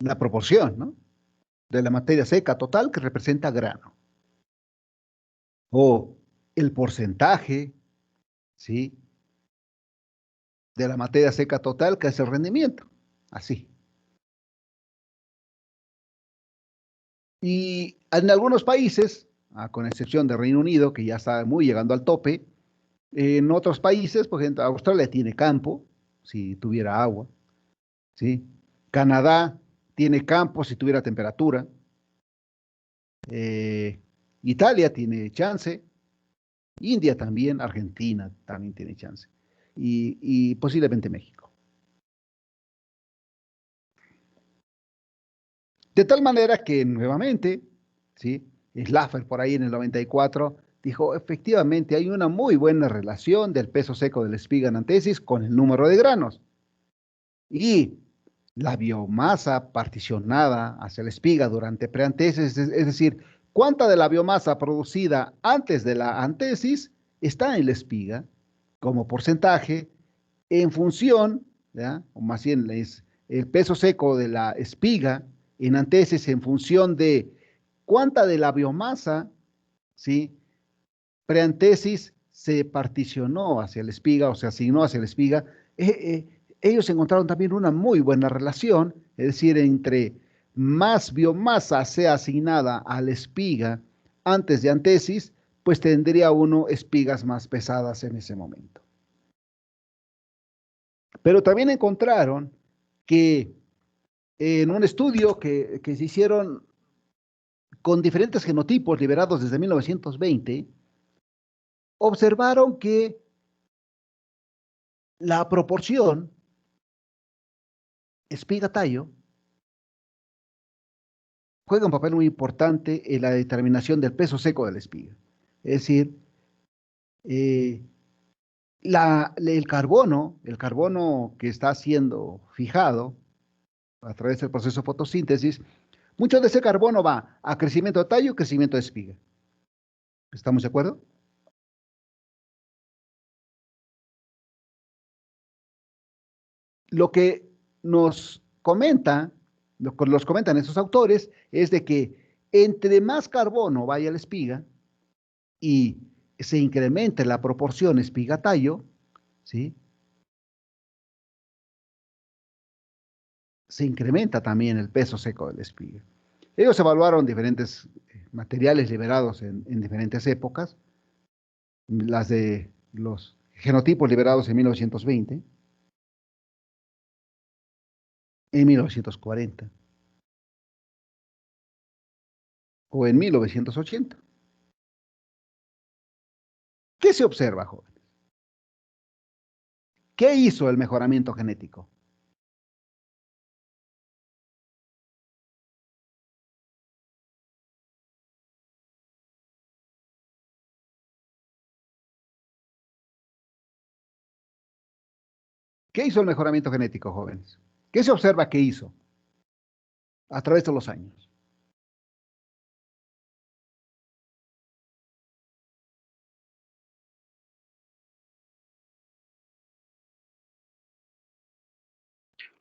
[SPEAKER 1] La proporción, ¿no? De la materia seca total que representa grano. O el porcentaje, ¿sí? De la materia seca total que es el rendimiento. Así. Y en algunos países, con excepción de Reino Unido, que ya está muy llegando al tope, en otros países, por ejemplo, Australia tiene campo, si tuviera agua, ¿sí? Canadá tiene campo si tuviera temperatura. Eh, Italia tiene chance. India también, Argentina también tiene chance. Y posiblemente México. De tal manera que nuevamente, ¿sí? Schlaffer por ahí en el 94 dijo, efectivamente hay una muy buena relación del peso seco de la espiga en antesis con el número de granos. Y la biomasa particionada hacia la espiga durante preantesis, es decir, cuánta de la biomasa producida antes de la antesis está en la espiga como porcentaje en función, ¿ya? O más bien es el peso seco de la espiga en antesis en función de cuánta de la biomasa, ¿sí? Preantesis se particionó hacia la espiga o se asignó hacia la espiga. Ellos encontraron también una muy buena relación, es decir, entre más biomasa sea asignada a la espiga antes de antesis, pues tendría uno espigas más pesadas en ese momento. Pero también encontraron que en un estudio que se hicieron con diferentes genotipos liberados desde 1920, observaron que la proporción espiga-tallo juega un papel muy importante en la determinación del peso seco de la espiga. Es decir, eh, el carbono que está siendo fijado a través del proceso de fotosíntesis, mucho de ese carbono va a crecimiento de tallo y crecimiento de espiga. ¿Estamos de acuerdo? Lo que nos comenta, los comentan esos autores, es de que entre más carbono vaya a la espiga y se incremente la proporción espiga-tallo, ¿sí? Se incrementa también el peso seco de la espiga. Ellos evaluaron diferentes materiales liberados en diferentes épocas, las de los genotipos liberados en 1920, en 1940 o en 1980. ¿Qué se observa, jóvenes? ¿Qué hizo el mejoramiento genético? ¿Qué hizo el mejoramiento genético, jóvenes? ¿Qué se observa que hizo a través de los años?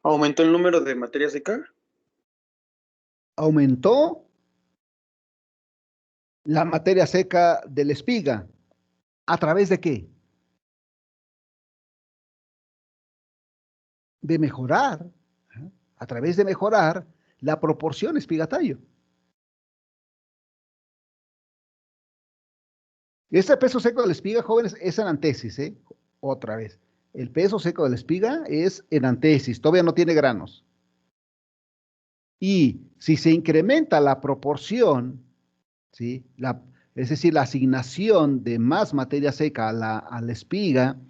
[SPEAKER 8] ¿Aumentó el número de materia seca?
[SPEAKER 1] Aumentó la materia seca de la espiga. ¿A través de qué? De mejorar, a través de mejorar la proporción espiga-tallo. Este peso seco de la espiga, jóvenes, es enantesis, ¿eh? Otra vez. El peso seco de la espiga es enantesis, todavía no tiene granos. Y si se incrementa la proporción, ¿sí? Es decir, la asignación de más materia seca a la espiga,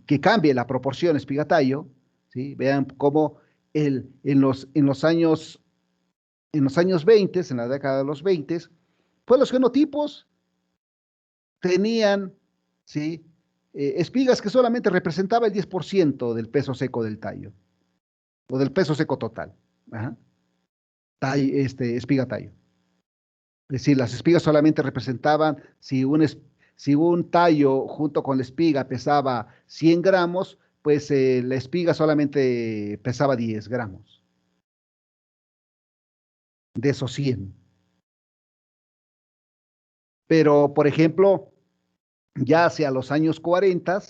[SPEAKER 1] que cambie la proporción espiga-tallo, ¿sí? Vean cómo en los años 20, en la década de los 20, pues los genotipos tenían, ¿sí? Espigas que solamente representaba el 10% del peso seco del tallo, o del peso seco total. Ajá. Espiga-tallo. Es decir, las espigas solamente representaban, si un tallo junto con la espiga pesaba 100 gramos, pues la espiga solamente pesaba 10 gramos de esos 100. Pero, por ejemplo, ya hacia los años 40,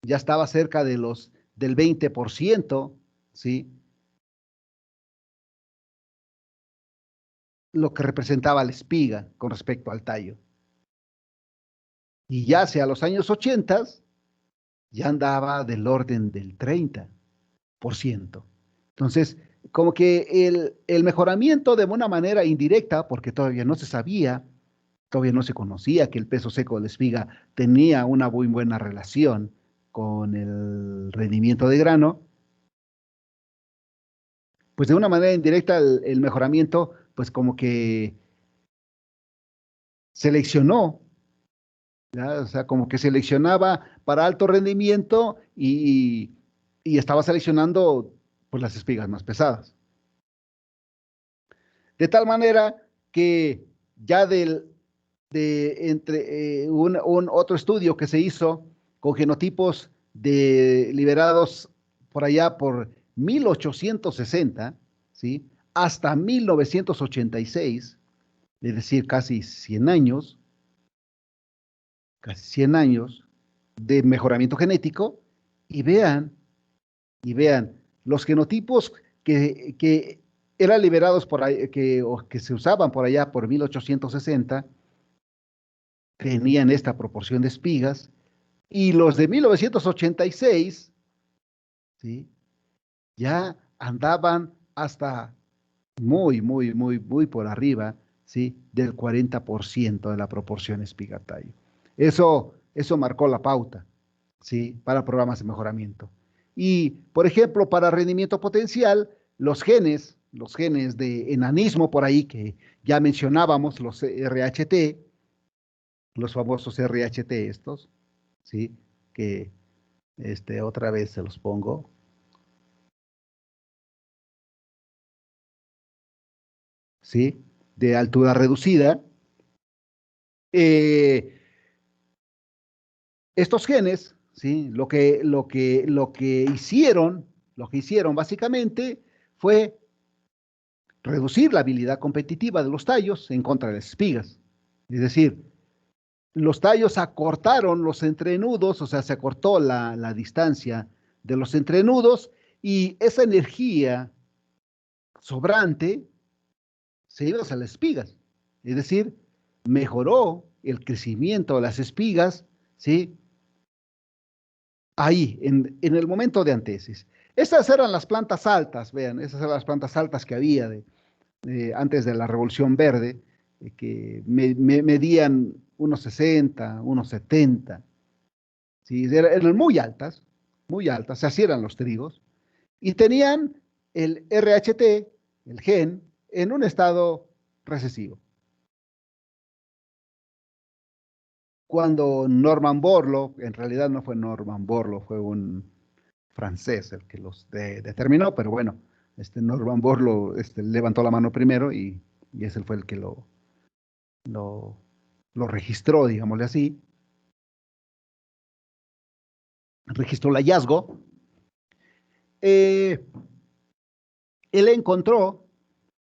[SPEAKER 1] ya estaba cerca del 20%, ¿sí? Lo que representaba la espiga con respecto al tallo. Y ya hacia los años 80, ya andaba del orden del 30%. Entonces, como que el mejoramiento de una manera indirecta, porque todavía no se sabía, todavía no se conocía que el peso seco de la espiga tenía una muy buena relación con el rendimiento de grano, pues de una manera indirecta el mejoramiento, pues como que seleccionó, ¿ya? O sea, como que seleccionaba para alto rendimiento y estaba seleccionando pues las espigas más pesadas. De tal manera que ya un otro estudio que se hizo con genotipos liberados por allá por 1860, ¿sí? Hasta 1986, es decir, casi 100 años de mejoramiento genético, y vean, los genotipos que eran liberados por ahí, que se usaban por allá por 1860, tenían esta proporción de espigas, y los de 1986, ¿sí? Ya andaban hasta muy por arriba, ¿sí? Del 40% de la proporción espiga-tallo. Eso marcó la pauta, ¿sí? Para programas de mejoramiento. Y, por ejemplo, para rendimiento potencial, los genes los genes de enanismo por ahí que ya mencionábamos, los RHT, los famosos RHT estos, ¿sí? Que otra vez se los pongo. ¿Sí? De altura reducida. Estos genes, ¿sí? Lo que hicieron básicamente fue reducir la habilidad competitiva de los tallos en contra de las espigas. Es decir, los tallos acortaron los entrenudos, o sea, se acortó la distancia de los entrenudos y esa energía sobrante se iba hacia las espigas. Es decir, mejoró el crecimiento de las espigas, ¿sí? Ahí, en el momento de antesis. Estas eran las plantas altas, vean, esas eran las plantas altas que había antes de la Revolución Verde, que medían unos 60, unos 70, ¿sí? Eran muy altas, así eran los trigos, y tenían el RHT, el gen, en un estado recesivo. Cuando Norman Borlaug, en realidad no fue Norman Borlaug, fue un francés el que los determinó, pero bueno, Norman Borlaug levantó la mano primero y ese fue el que lo registró, digámosle así. Registró el hallazgo. Él encontró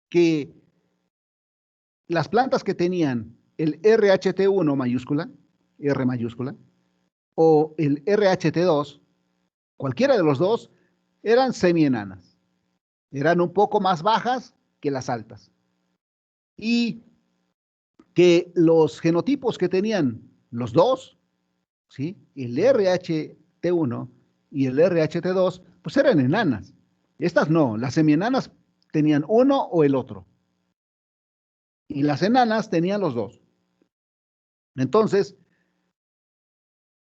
[SPEAKER 1] que las plantas que tenían el RHT1 mayúscula, R mayúscula, o el RHT2, cualquiera de los dos, eran semienanas. Eran un poco más bajas que las altas. Y que los genotipos que tenían los dos, ¿sí? El RHT1 y el RHT2, pues eran enanas. Estas no, las semienanas tenían uno o el otro. Y las enanas tenían los dos. Entonces,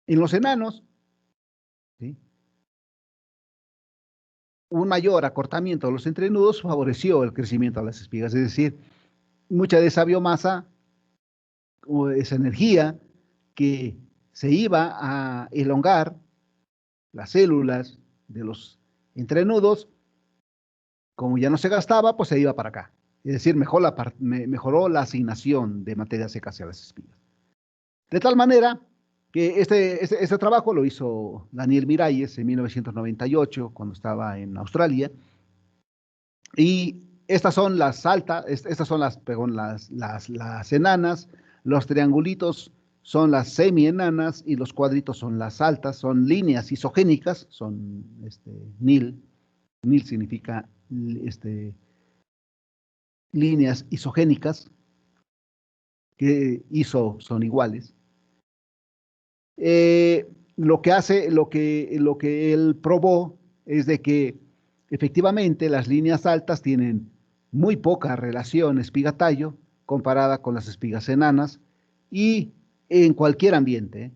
[SPEAKER 1] en los enanos, ¿sí?, un mayor acortamiento de los entrenudos favoreció el crecimiento de las espigas. Es decir, mucha de esa biomasa o esa energía que se iba a elongar las células de los entrenudos, como ya no se gastaba, pues se iba para acá. Es decir, mejoró la asignación de materia seca hacia las espigas. De tal manera que este trabajo lo hizo Daniel Miralles en 1998, cuando estaba en Australia, y estas son las altas, estas son las enanas, los triangulitos son las semienanas y los cuadritos son las altas, son líneas isogénicas, son NIL. NIL significa líneas isogénicas, que iso son iguales. Lo que él probó es de que efectivamente las líneas altas tienen muy poca relación espiga-tallo comparada con las espigas enanas y en cualquier ambiente.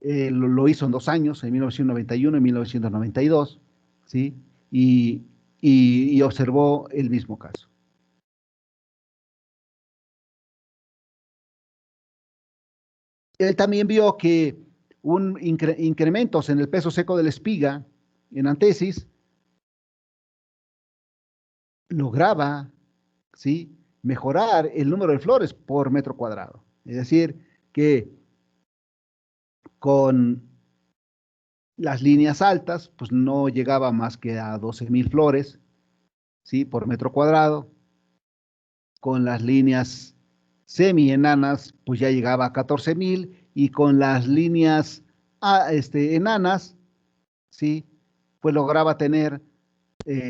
[SPEAKER 1] Lo hizo en 2 años, en 1991 y 1992, ¿sí? Y observó el mismo caso. Él también vio que incrementos en el peso seco de la espiga en antesis lograba, ¿sí?, mejorar el número de flores por metro cuadrado. Es decir, que con las líneas altas, pues no llegaba más que a 12,000 flores, ¿sí?, por metro cuadrado. Con las líneas semi-enanas, pues ya llegaba a 14,000, y con las líneas enanas, ¿sí?, pues lograba tener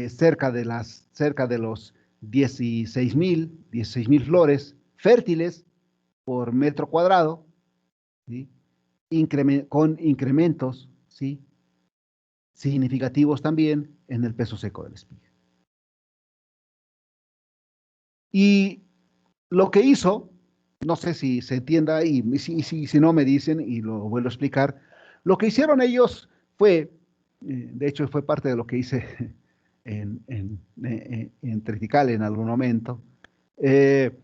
[SPEAKER 1] cerca de los 16,000 flores fértiles por metro cuadrado, ¿sí?, con incrementos, ¿sí?, significativos también en el peso seco de la espiga. Y lo que hizo, no sé si se entienda, y si no me dicen y lo vuelvo a explicar, lo que hicieron ellos fue, de hecho fue parte de lo que hice en triticale en algún momento. Esta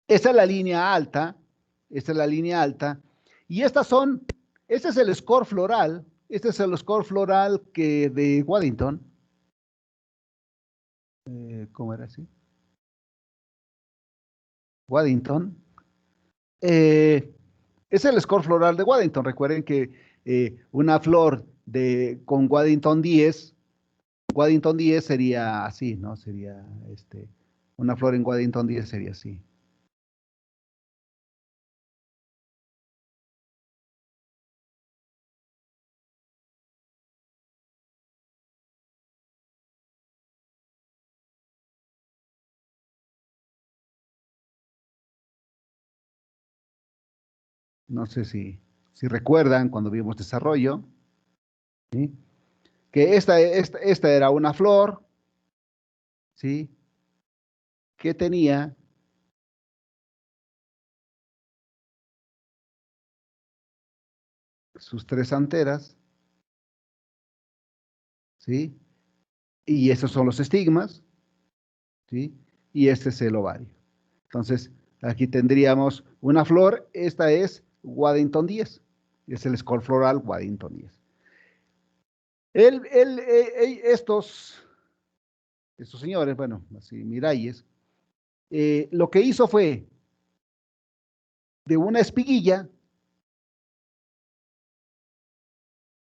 [SPEAKER 1] es la línea alta, esta es la línea alta, y este es el score floral, este es el score floral que de Waddington. ¿Cómo era así? Waddington. Es el score floral de Waddington. Recuerden que una flor con Waddington 10 sería así, ¿no? Sería una flor en Waddington 10 sería así. No sé si recuerdan cuando vimos desarrollo, ¿sí? Que esta era una flor, ¿sí? Que tenía sus 3 anteras, ¿sí? Y esos son los estigmas, ¿sí? Y este es el ovario. Entonces, aquí tendríamos una flor, esta es Waddington 10, es el score floral Waddington 10. Estos señores, bueno, así Miralles, lo que hizo fue de una espiguilla,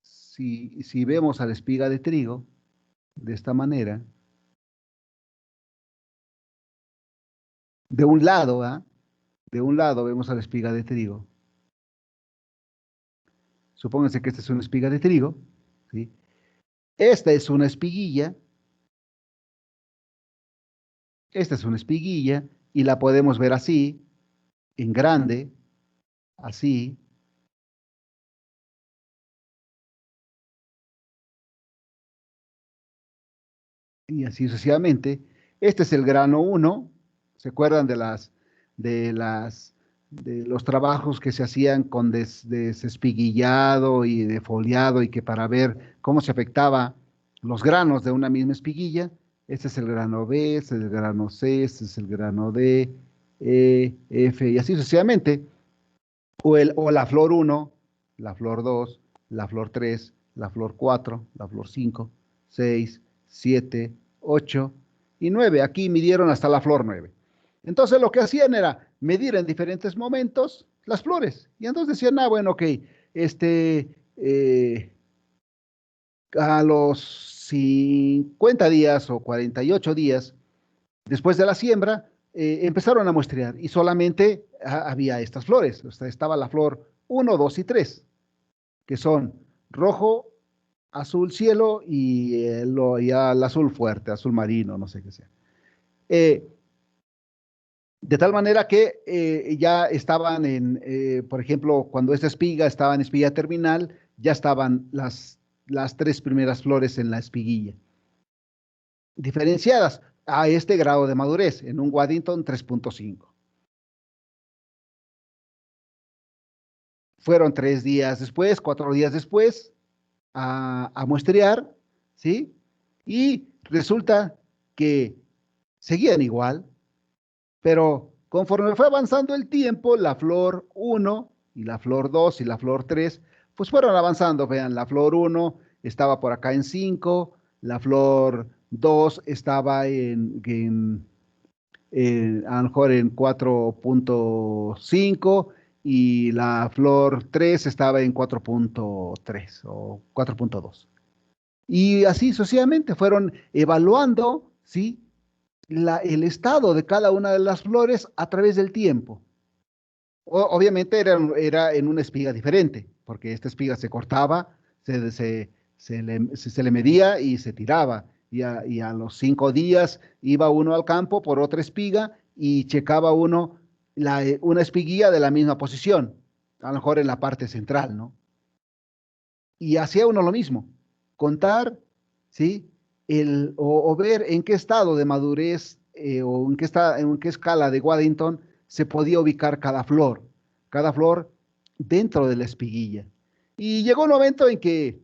[SPEAKER 1] si vemos a la espiga de trigo, de esta manera, de un lado, ¿ah? De un lado vemos a la espiga de trigo. Supónganse que esta es una espiga de trigo, ¿sí? Esta es una espiguilla, esta es una espiguilla, y la podemos ver así, en grande, así. Y así sucesivamente. Este es el grano 1. ¿Se acuerdan de los trabajos que se hacían con desespiguillado y defoliado y que para ver cómo se afectaba los granos de una misma espiguilla? Este es el grano B, este es el grano C, este es el grano D, E, F y así sucesivamente. O la flor 1, la flor 2, la flor 3, la flor 4, la flor 5, 6, 7, 8 y 9. Aquí midieron hasta la flor 9. Entonces lo que hacían era medir en diferentes momentos las flores. Y entonces decían, bueno, ok, a los 50 días o 48 días después de la siembra, empezaron a muestrear y solamente había estas flores. O sea, estaba la flor 1, 2 y 3, que son rojo, azul cielo y el azul fuerte, azul marino, no sé qué sea. De tal manera que ya estaban por ejemplo, cuando esta espiga estaba en espiga terminal, ya estaban las 3 primeras flores en la espiguilla, diferenciadas a este grado de madurez, en un Waddington 3.5. Fueron 3 días después, 4 días después, a muestrear, ¿sí? Y resulta que seguían igual, pero conforme fue avanzando el tiempo, la flor 1 y la flor 2 y la flor 3, pues fueron avanzando. Vean, la flor 1 estaba por acá en 5, la flor 2 estaba a lo mejor en 4.5 y la flor 3 estaba en 4.3 o 4.2. Y así sucesivamente fueron evaluando, ¿sí? El estado de cada una de las flores a través del tiempo. Obviamente era en una espiga diferente, porque esta espiga se cortaba, se le medía y se tiraba. Y a los 5 días iba uno al campo por otra espiga y checaba uno una espiguilla de la misma posición, a lo mejor en la parte central, ¿no? Y hacía uno lo mismo, contar, ¿sí? O ver en qué estado de madurez o en qué escala de Waddington se podía ubicar cada flor dentro de la espiguilla. Y llegó un momento en que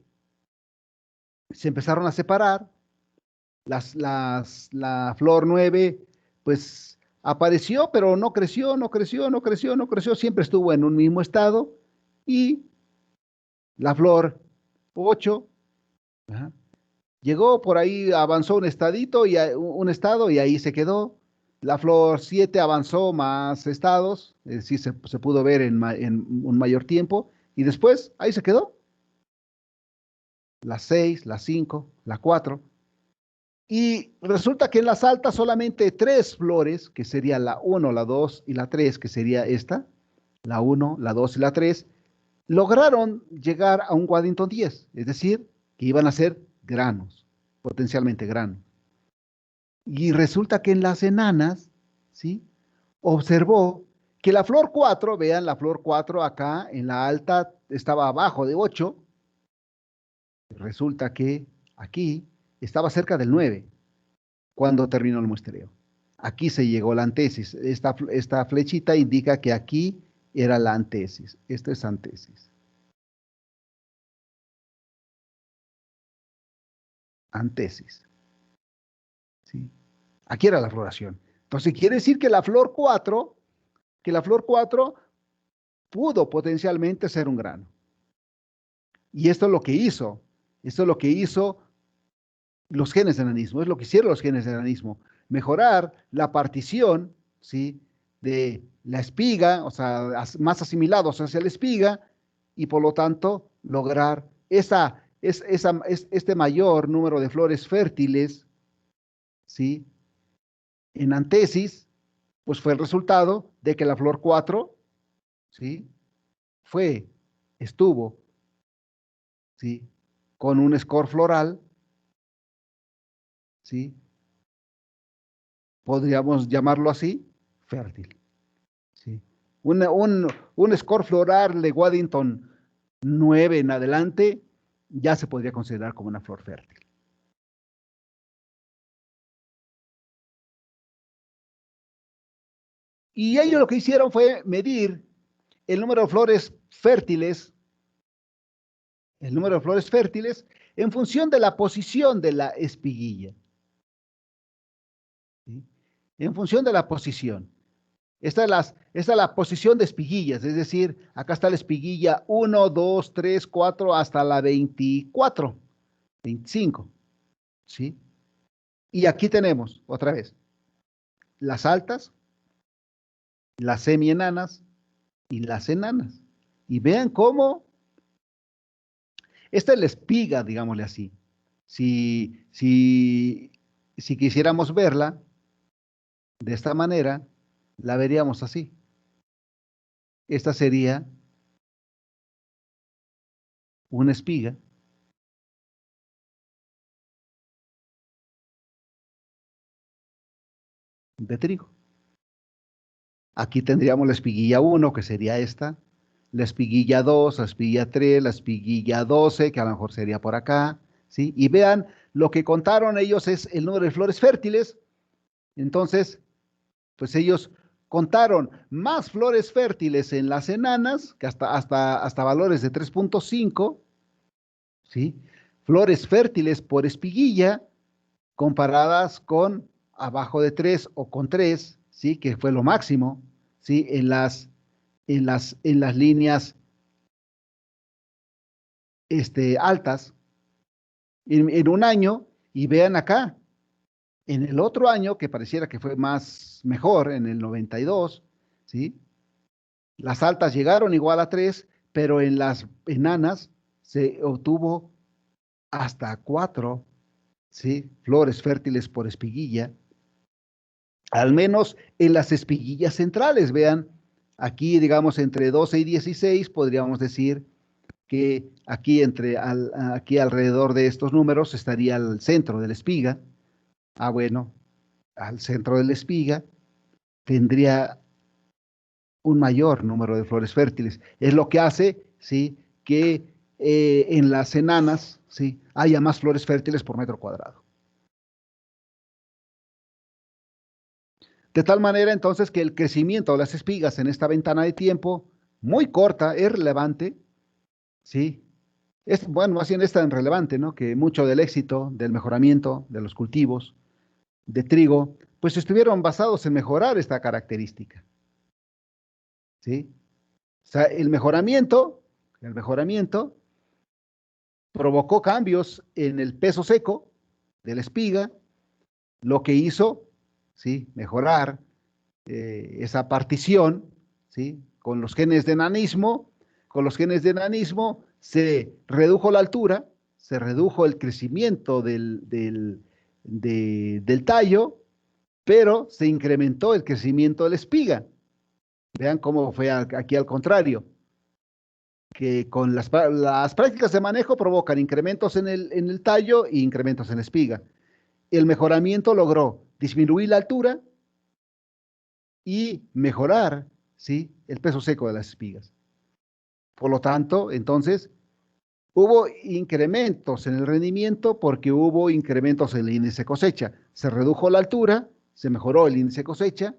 [SPEAKER 1] se empezaron a separar, La flor 9, pues apareció, pero no creció, no creció, no creció, no creció, siempre estuvo en un mismo estado. Y la flor 8, ajá, llegó por ahí, avanzó un estadito y un estado y ahí se quedó. La flor 7 avanzó más estados, es decir, se pudo ver en un mayor tiempo y después ahí se quedó. La 6, la 5, la 4. Y resulta que en las altas solamente 3 flores, que sería la 1, la 2 y la 3, que sería esta, la 1, la 2 y la 3, lograron llegar a un Waddington 10, es decir, que iban a ser granos, potencialmente granos. Y resulta que en las enanas, ¿sí? Observó que la flor 4, vean la flor 4 acá en la alta estaba abajo de 8, resulta que aquí estaba cerca del 9 cuando terminó el muestreo. Aquí se llegó la antesis. Esta flechita indica que aquí era la antesis. Esto es antesis. Antesis. ¿Sí? Aquí era la floración. Entonces quiere decir que la flor 4, pudo potencialmente ser un grano. Y esto es lo que hizo. Esto es lo que hizo los genes de enanismo. Es lo que hicieron los genes de enanismo. Mejorar la partición, ¿sí? De la espiga, o sea, más asimilados hacia la espiga, y por lo tanto lograr este mayor número de flores fértiles, ¿sí? En antesis, pues fue el resultado de que la flor 4, ¿sí? Estuvo, ¿sí? Con un score floral, ¿sí? Podríamos llamarlo así, fértil, ¿sí? Un score floral de Waddington 9 en adelante ya se podría considerar como una flor fértil. Y ellos lo que hicieron fue medir el número de flores fértiles, en función de la posición de la espiguilla. ¿Sí? En función de la posición. Esta es la posición de espiguillas, es decir, acá está la espiguilla 1, 2, 3, 4, hasta la 24, 25. ¿Sí? Y aquí tenemos, otra vez, las altas, las semienanas y las enanas. Y vean cómo, esta es la espiga, digámosle así. Si quisiéramos verla de esta manera, la veríamos así. Esta sería una espiga de trigo. Aquí tendríamos la espiguilla 1, que sería esta, la espiguilla 2, la espiguilla 3, la espiguilla 12, que a lo mejor sería por acá, ¿sí? Y vean, lo que contaron ellos es el número de flores fértiles. Entonces, pues ellos contaron más flores fértiles en las enanas, que hasta valores de 3.5, ¿sí? Flores fértiles por espiguilla, comparadas con abajo de 3 o con 3, ¿sí? Que fue lo máximo, ¿sí? En las líneas altas en un año, y vean acá, en el otro año, que pareciera que fue mejor, en el 92, ¿sí? Las altas llegaron igual a 3, pero en las enanas se obtuvo hasta 4, ¿sí? Flores fértiles por espiguilla, al menos en las espiguillas centrales. Vean, aquí digamos entre 12 y 16 podríamos decir que aquí alrededor de estos números estaría el centro de la espiga. Bueno, al centro de la espiga tendría un mayor número de flores fértiles. Es lo que hace, ¿sí? Que en las enanas, ¿sí? Haya más flores fértiles por metro cuadrado. De tal manera entonces que el crecimiento de las espigas en esta ventana de tiempo muy corta es relevante, ¿sí? Bueno, más bien es tan relevante, ¿no? Que mucho del éxito, del mejoramiento de los cultivos de trigo, pues estuvieron basados en mejorar esta característica, ¿sí? O sea, el mejoramiento provocó cambios en el peso seco de la espiga, lo que hizo, ¿sí? Mejorar esa partición, ¿sí? Con los genes de enanismo se redujo la altura, se redujo el crecimiento del tallo, pero se incrementó el crecimiento de la espiga. Vean cómo fue aquí al contrario, que con las prácticas de manejo provocan incrementos en el tallo e incrementos en la espiga. El mejoramiento logró disminuir la altura y mejorar, ¿sí? El peso seco de las espigas. Por lo tanto, entonces, hubo incrementos en el rendimiento porque hubo incrementos en el índice cosecha. Se redujo la altura, se mejoró el índice cosecha,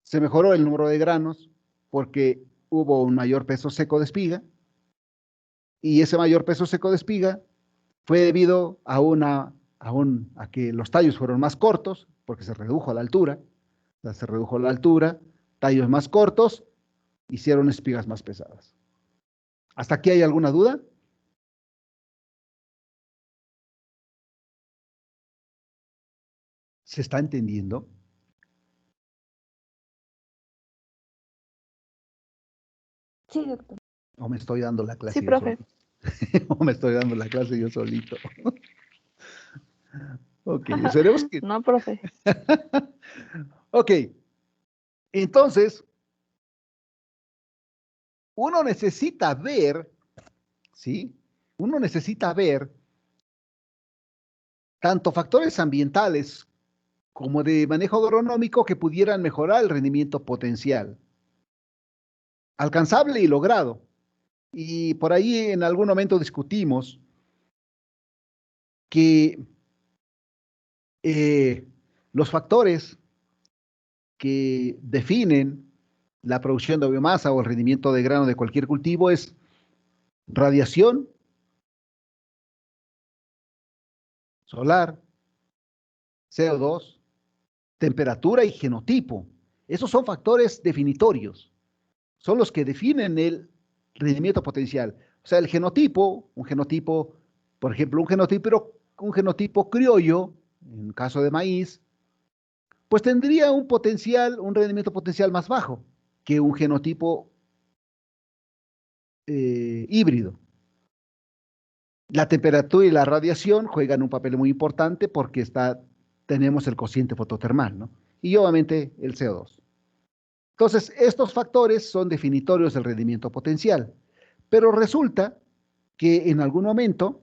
[SPEAKER 1] se mejoró el número de granos porque hubo un mayor peso seco de espiga y ese mayor peso seco de espiga fue debido a que los tallos fueron más cortos porque se redujo la altura, o sea, se redujo la altura, tallos más cortos, hicieron espigas más pesadas. ¿Hasta aquí hay alguna duda? ¿Se está entendiendo?
[SPEAKER 6] Sí, doctor.
[SPEAKER 1] ¿O me estoy dando la clase
[SPEAKER 4] Sí,
[SPEAKER 1] yo
[SPEAKER 4] profe.
[SPEAKER 1] solito? ¿O me estoy dando la clase yo solito? Ok, esperemos que...
[SPEAKER 4] No, profe.
[SPEAKER 1] Ok, entonces, uno necesita ver, ¿sí? Uno necesita ver tanto factores ambientales como de manejo agronómico que pudieran mejorar el rendimiento potencial, alcanzable y logrado. Y por ahí en algún momento discutimos que eh, los factores que definen la producción de biomasa o el rendimiento de grano de cualquier cultivo es radiación solar, CO2, temperatura y genotipo. Esos son factores definitorios, son los que definen el rendimiento potencial. O sea, un genotipo, por ejemplo, un genotipo criollo, en caso de maíz, pues tendría un potencial, un rendimiento potencial más bajo que un genotipo híbrido. La temperatura y la radiación juegan un papel muy importante porque tenemos el cociente fototermal, ¿no? Y obviamente el CO2. Entonces, estos factores son definitorios del rendimiento potencial, pero resulta que en algún momento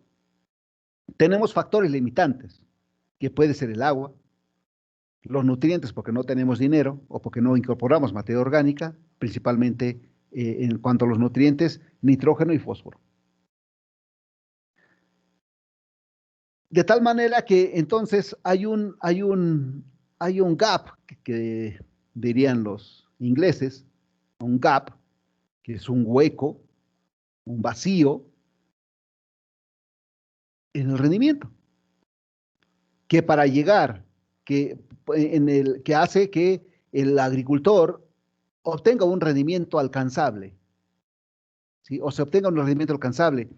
[SPEAKER 1] tenemos factores limitantes, que puede ser el agua, los nutrientes porque no tenemos dinero o porque no incorporamos materia orgánica, principalmente en cuanto a los nutrientes, nitrógeno y fósforo. De tal manera que entonces hay un gap que dirían los ingleses, un gap, que es un hueco, un vacío en el rendimiento, que para llegar, que hace que el agricultor obtenga un rendimiento alcanzable, ¿sí? O se obtenga un rendimiento alcanzable.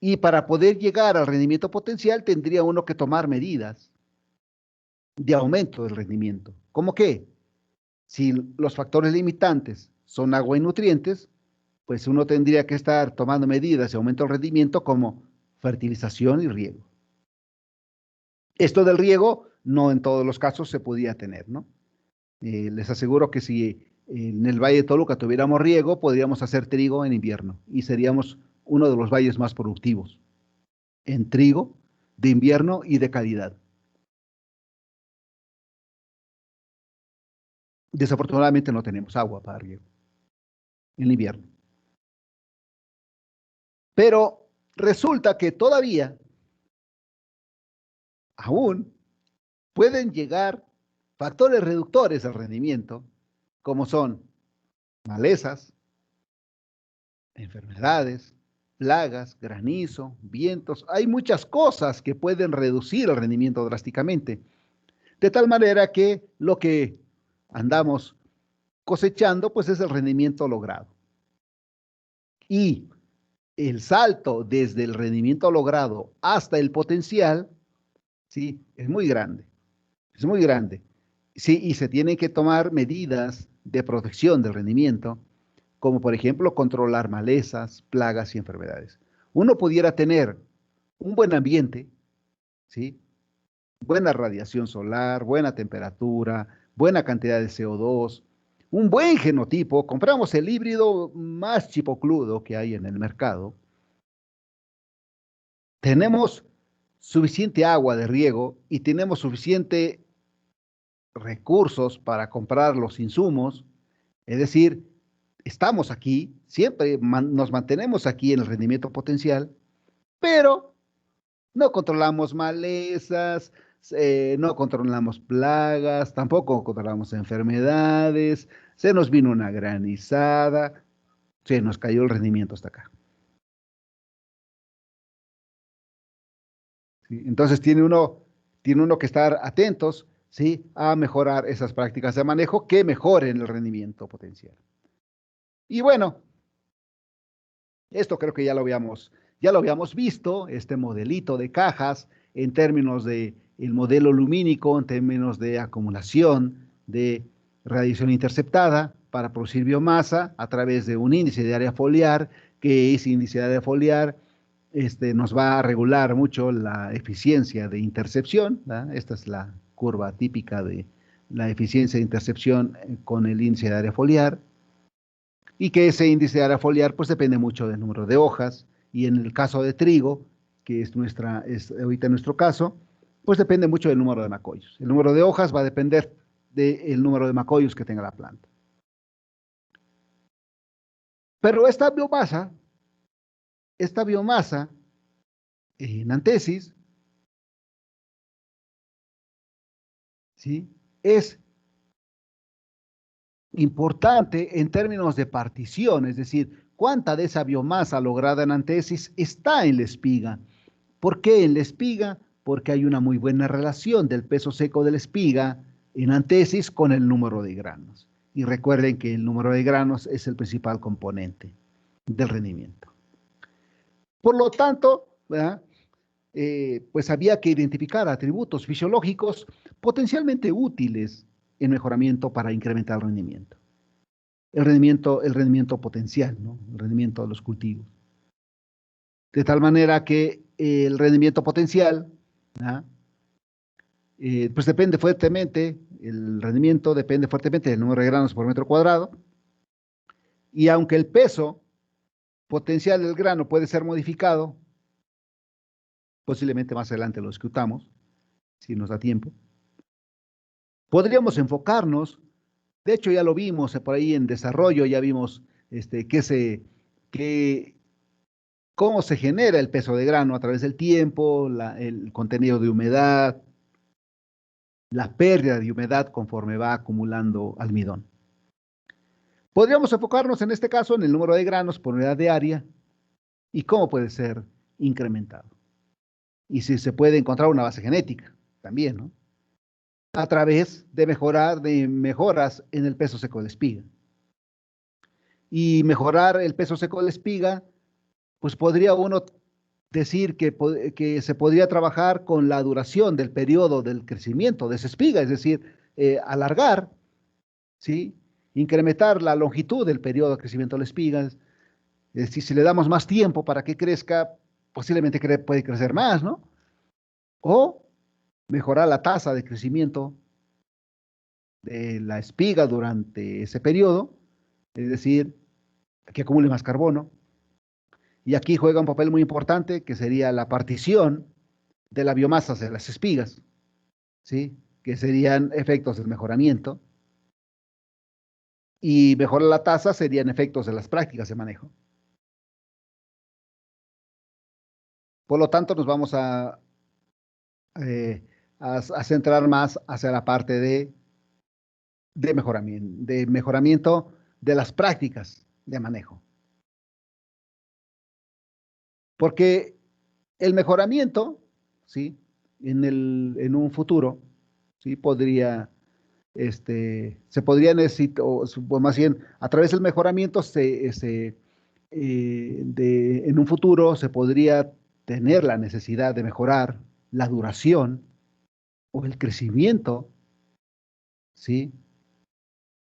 [SPEAKER 1] Y para poder llegar al rendimiento potencial tendría uno que tomar medidas de aumento del rendimiento. ¿Cómo qué? Si los factores limitantes son agua y nutrientes, pues uno tendría que estar tomando medidas de aumento del rendimiento como fertilización y riego. Esto del riego no en todos los casos se podía tener, ¿no? Les aseguro que si en el Valle de Toluca tuviéramos riego, podríamos hacer trigo en invierno y seríamos uno de los valles más productivos en trigo de invierno y de calidad. Desafortunadamente no tenemos agua para riego en invierno. Pero resulta que todavía, aún, pueden llegar factores reductores al rendimiento, como son malezas, enfermedades, plagas, granizo, vientos. Hay muchas cosas que pueden reducir el rendimiento drásticamente. De tal manera que lo que andamos cosechando, pues es el rendimiento logrado. Y el salto desde el rendimiento logrado hasta el potencial, ¿sí? Es muy grande. Es muy grande. Sí, y se tienen que tomar medidas de protección del rendimiento, como por ejemplo controlar malezas, plagas y enfermedades. Uno pudiera tener un buen ambiente, ¿sí? Buena radiación solar, buena temperatura, buena cantidad de CO2, un buen genotipo. Compramos el híbrido más chipocludo que hay en el mercado. Tenemos suficiente agua de riego y tenemos suficiente recursos para comprar los insumos, es decir, estamos aquí, siempre nos mantenemos aquí en el rendimiento potencial, pero no controlamos malezas, no controlamos plagas, tampoco controlamos enfermedades, se nos vino una granizada, se nos cayó el rendimiento hasta acá. ¿Sí? Entonces tiene uno que estar atentos, ¿sí? A mejorar esas prácticas de manejo que mejoren el rendimiento potencial. Y bueno, esto creo que ya lo habíamos visto, este modelito de cajas en términos de el modelo lumínico, en términos de acumulación de radiación interceptada para producir biomasa a través de un índice de área foliar, que ese índice de área foliar nos va a regular mucho la eficiencia de intercepción, ¿verdad? Esta es la curva típica de la eficiencia de intercepción con el índice de área foliar, y que ese índice de área foliar pues depende mucho del número de hojas, y en el caso de trigo, que es ahorita nuestro caso, pues depende mucho del número de macoyos. El número de hojas va a depender del número de macoyos que tenga la planta. Pero esta biomasa en antesis, ¿sí? Es importante en términos de partición, es decir, cuánta de esa biomasa lograda en antesis está en la espiga. ¿Por qué en la espiga? Porque hay una muy buena relación del peso seco de la espiga en antesis con el número de granos. Y recuerden que el número de granos es el principal componente del rendimiento. Por lo tanto, pues había que identificar atributos fisiológicos potencialmente útiles en mejoramiento para incrementar el rendimiento. El rendimiento potencial, ¿no? El rendimiento de los cultivos. De tal manera que el rendimiento potencial, pues depende fuertemente, el rendimiento depende fuertemente del número de granos por metro cuadrado, y aunque el peso potencial del grano puede ser modificado, posiblemente más adelante lo discutamos, si nos da tiempo, podríamos enfocarnos, de hecho ya lo vimos por ahí en desarrollo, ya vimos cómo se genera el peso de grano a través del tiempo, el contenido de humedad, la pérdida de humedad conforme va acumulando almidón. Podríamos enfocarnos en este caso en el número de granos por unidad de área y cómo puede ser incrementado. Y si se puede encontrar una base genética también, ¿no? A través de mejoras en el peso seco de la espiga. Y mejorar el peso seco de la espiga, pues podría uno decir que se podría trabajar con la duración del periodo del crecimiento de esa espiga, es decir, alargar, ¿sí? Incrementar la longitud del periodo de crecimiento de la espiga. Es decir, si le damos más tiempo para que crezca, posiblemente puede crecer más, ¿no? O mejorar la tasa de crecimiento de la espiga durante ese periodo, es decir, que acumule más carbono. Y aquí juega un papel muy importante que sería la partición de la biomasa de las espigas, ¿sí? Que serían efectos del mejoramiento. Y mejorar la tasa serían efectos de las prácticas de manejo. Por lo tanto, nos vamos a centrar más hacia la parte de mejoramiento de las prácticas de manejo. Porque el mejoramiento, ¿sí? En un futuro, ¿sí? Se podría necesitar, o más bien, a través del mejoramiento, en un futuro se podría tener la necesidad de mejorar la duración o el crecimiento, ¿sí?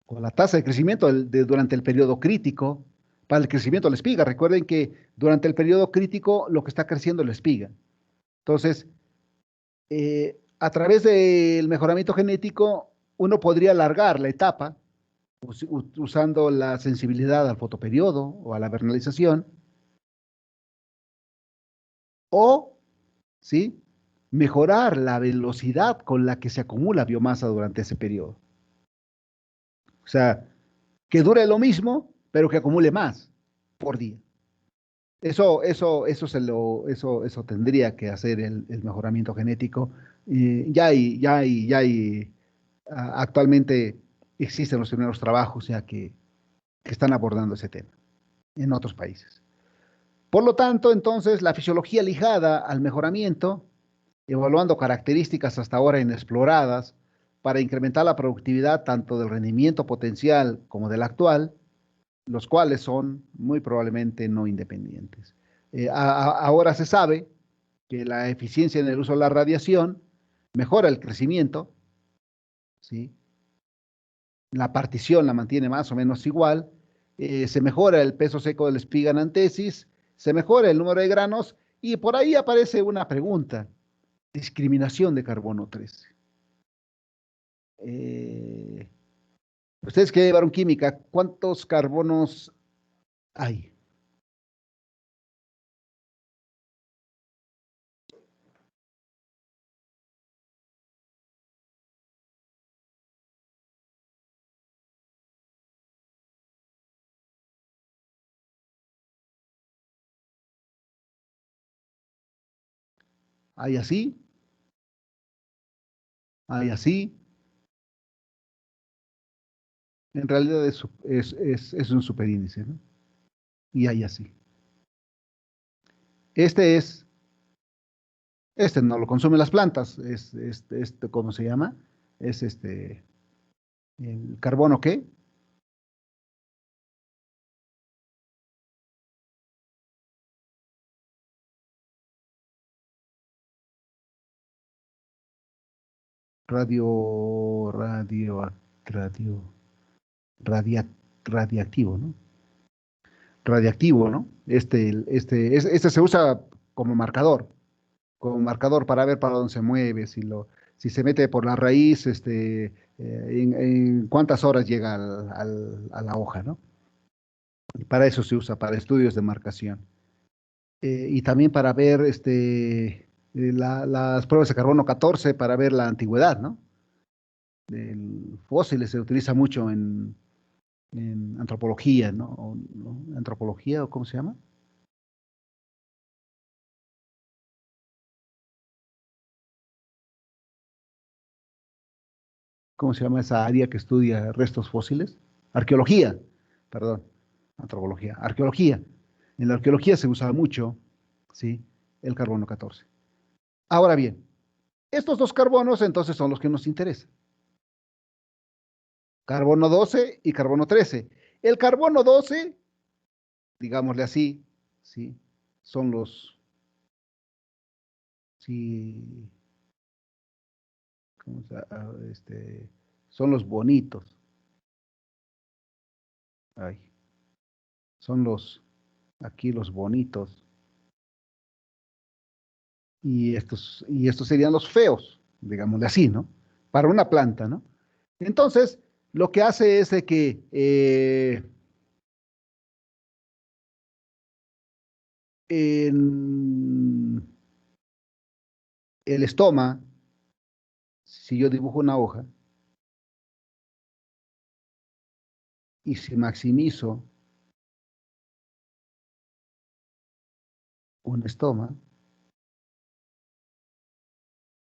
[SPEAKER 1] O la tasa de crecimiento durante el periodo crítico para el crecimiento de la espiga. Recuerden que durante el periodo crítico lo que está creciendo es la espiga. Entonces, a través del mejoramiento genético, uno podría alargar la etapa usando la sensibilidad al fotoperiodo o a la vernalización, o, ¿sí? Mejorar la velocidad con la que se acumula biomasa durante ese periodo. O sea, que dure lo mismo, pero que acumule más por día. Eso tendría que hacer el mejoramiento genético. Actualmente existen los primeros trabajos ya que están abordando ese tema en otros países. Por lo tanto, entonces, la fisiología ligada al mejoramiento, evaluando características hasta ahora inexploradas para incrementar la productividad tanto del rendimiento potencial como del actual, los cuales son muy probablemente no independientes. Ahora se sabe que la eficiencia en el uso de la radiación mejora el crecimiento, ¿sí? La partición la mantiene más o menos igual, se mejora el peso seco de la espiga en antesis, se mejora el número de granos y por ahí aparece una pregunta, discriminación de carbono 13. Ustedes que llevaron química, ¿cuántos carbonos hay? ¿Hay así? ¿Hay así? En realidad es un superíndice, ¿no? Y hay así. Este es, este no lo consumen las plantas, ¿cómo se llama? Es el carbono, ¿qué? Radio, radio, radio, radia- radiactivo, ¿no? Radiactivo, ¿no? Este se usa como marcador para ver para dónde se mueve, si se mete por la raíz, en cuántas horas llega a la hoja, ¿no? Y para eso se usa, para estudios de marcación. Y también para ver las pruebas de carbono 14 para ver la antigüedad, ¿no? El fósiles se utiliza mucho en antropología, ¿no? ¿Antropología o cómo se llama? ¿Cómo se llama esa área que estudia restos fósiles? Arqueología, perdón, antropología, arqueología. En la arqueología se usa mucho, ¿sí? El carbono 14. Ahora bien, estos dos carbonos entonces son los que nos interesan. Carbono 12 y carbono 13. El carbono 12, digámosle así, ¿sí? Son los, sí, ¿cómo se son los bonitos. Ay, son aquí los bonitos. Y estos serían los feos, digámosle así, ¿no? Para una planta, ¿no? Entonces, lo que hace es de que en el estoma, si yo dibujo una hoja y si maximizo un estoma,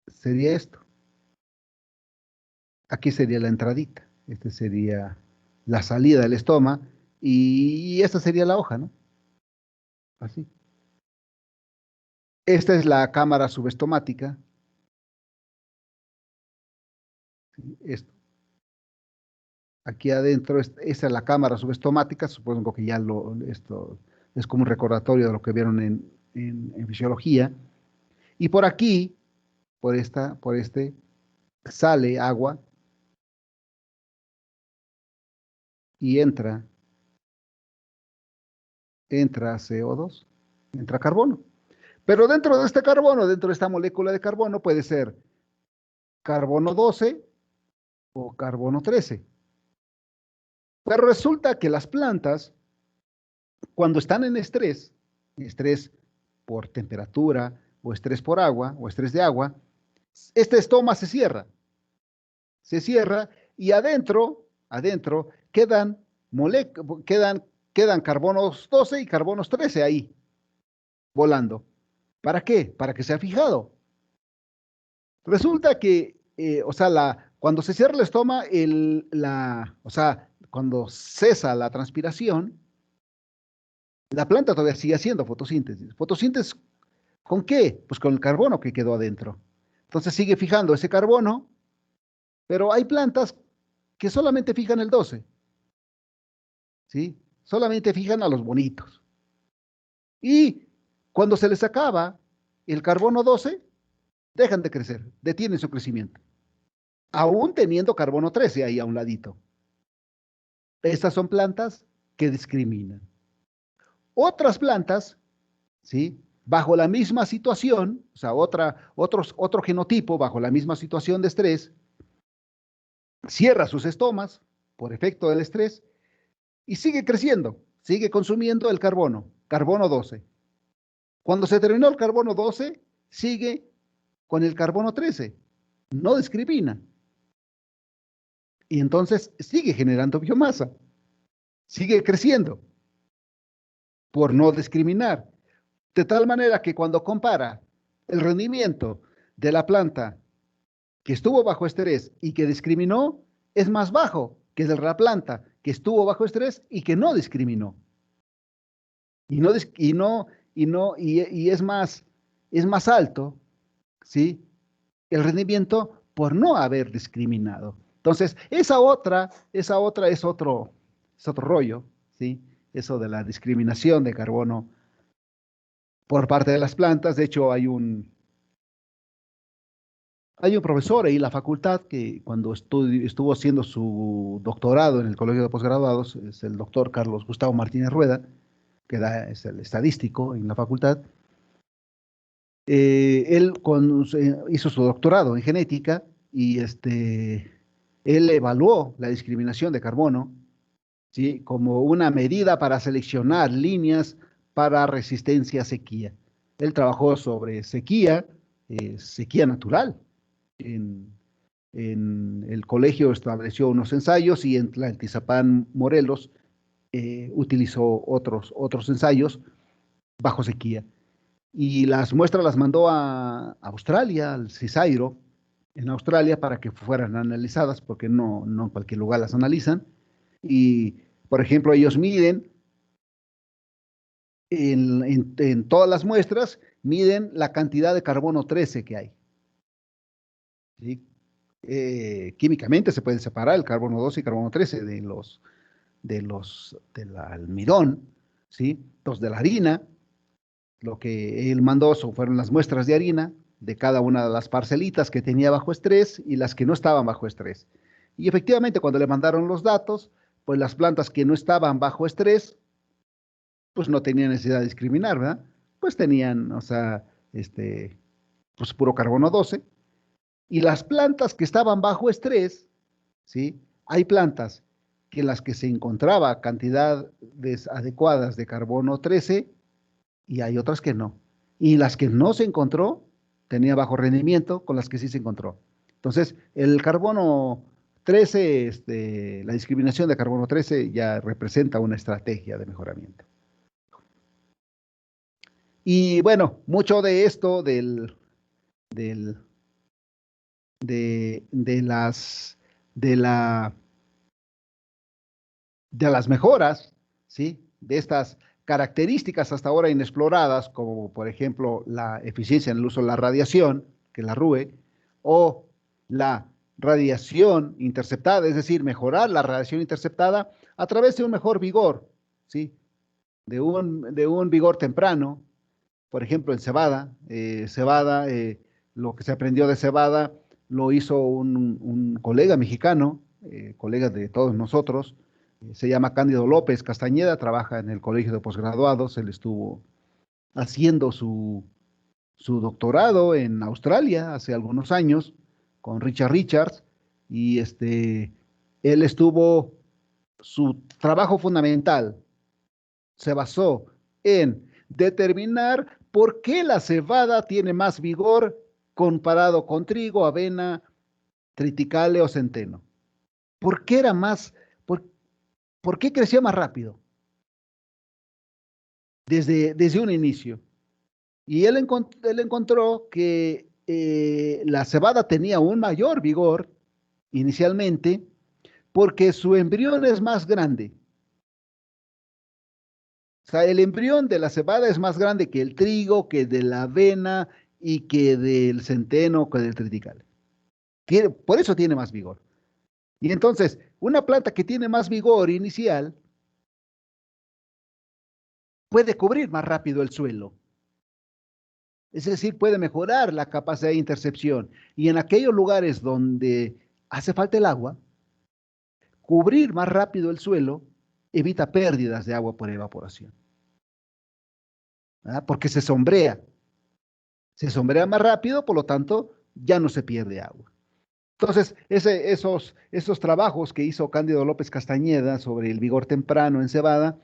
[SPEAKER 1] sería esto. Aquí sería la entradita. Este sería la salida del estoma y esta sería la hoja, ¿no? Así. Esta es la cámara subestomática. Esto. Aquí adentro, esta es la cámara subestomática. Supongo que ya esto es como un recordatorio de lo que vieron en fisiología. Y por aquí, por este, sale agua y entra CO2, entra carbono. Pero dentro de este carbono, dentro de esta molécula de carbono, puede ser carbono 12 o carbono 13. Pero resulta que las plantas, cuando están en estrés por temperatura, o estrés por agua, o estrés de agua, este estoma se cierra y adentro quedan carbonos 12 y carbonos 13 ahí, volando. ¿Para qué? Para que sea fijado. Resulta que, cuando se cierra el estoma, cuando cesa la transpiración, la planta todavía sigue haciendo fotosíntesis. ¿Fotosíntesis con qué? Pues con el carbono que quedó adentro. Entonces sigue fijando ese carbono, pero hay plantas que solamente fijan el 12, ¿sí? Solamente fijan a los bonitos. Y cuando se les acaba el carbono 12, dejan de crecer, detienen su crecimiento, aún teniendo carbono 13 ahí a un ladito. Estas son plantas que discriminan. Otras plantas, ¿sí? Bajo la misma situación, o sea, otro genotipo bajo la misma situación de estrés, cierra sus estomas por efecto del estrés y sigue creciendo, sigue consumiendo el carbono 12. Cuando se terminó el carbono 12, sigue con el carbono 13, no discrimina. Y entonces sigue generando biomasa, sigue creciendo por no discriminar. De tal manera que cuando compara el rendimiento de la planta que estuvo bajo estrés y que discriminó, es más bajo que el de la planta que estuvo bajo estrés y que no discriminó. Y es más alto, ¿sí? El rendimiento por no haber discriminado. Entonces, esa otra es otro rollo, ¿sí? Eso de la discriminación de carbono por parte de las plantas. De hecho, hay un profesor ahí en la facultad que cuando estuvo haciendo su doctorado en el Colegio de Posgraduados, es el doctor Carlos Gustavo Martínez Rueda, que es el estadístico en la facultad. Él hizo su doctorado en genética y él evaluó la discriminación de carbono, ¿sí? Como una medida para seleccionar líneas para resistencia a sequía. Él trabajó sobre sequía natural. En el colegio estableció unos ensayos y en Tlaltizapán, Morelos, utilizó otros ensayos bajo sequía. Y las muestras las mandó a Australia, al CISAIRO, en Australia, para que fueran analizadas, porque no en cualquier lugar las analizan. Y, por ejemplo, ellos miden, en todas las muestras, miden la cantidad de carbono 13 que hay. ¿Sí? Químicamente se pueden separar el carbono 12 y carbono 13 del almidón, ¿sí? Entonces, de la harina, lo que él mandó fueron las muestras de harina de cada una de las parcelitas que tenía bajo estrés y las que no estaban bajo estrés. Y efectivamente, cuando le mandaron los datos, pues las plantas que no estaban bajo estrés, pues no tenían necesidad de discriminar, ¿verdad? Pues tenían, pues puro carbono 12. Y las plantas que estaban bajo estrés, ¿sí? Hay plantas que en las que se encontraba cantidades adecuadas de carbono 13 y hay otras que no. Y las que no se encontró, tenía bajo rendimiento, con las que sí se encontró. Entonces, el carbono 13, la discriminación de carbono 13 ya representa una estrategia de mejoramiento. Y bueno, mucho de esto de las mejoras, ¿sí? De estas características hasta ahora inexploradas, como por ejemplo la eficiencia en el uso de la radiación, que es la RUE, o la radiación interceptada, es decir, mejorar la radiación interceptada a través de un mejor vigor, ¿sí? De un vigor temprano, por ejemplo, en cebada. Lo que se aprendió de cebada lo hizo un colega mexicano, colega de todos nosotros, se llama Cándido López Castañeda, trabaja en el Colegio de Posgraduados, él estuvo haciendo su doctorado en Australia hace algunos años con Richard Richards, y él estuvo, su trabajo fundamental se basó en determinar por qué la cebada tiene más vigor comparado con trigo, avena, triticale o centeno. ¿Por qué era más, por qué crecía más rápido? Desde un inicio. Y él encontró que la cebada tenía un mayor vigor inicialmente porque su embrión es más grande. O sea, el embrión de la cebada es más grande que el trigo, que de la avena y que del centeno, que del triticale. Por eso tiene más vigor. Y entonces, una planta que tiene más vigor inicial puede cubrir más rápido el suelo. Es decir, puede mejorar la capacidad de intercepción. Y en aquellos lugares donde hace falta el agua, cubrir más rápido el suelo evita pérdidas de agua por evaporación. ¿Verdad? Porque se sombrea. Se sombrea más rápido, por lo tanto, ya no se pierde agua. Entonces, esos trabajos que hizo Cándido López Castañeda sobre el vigor temprano en cebada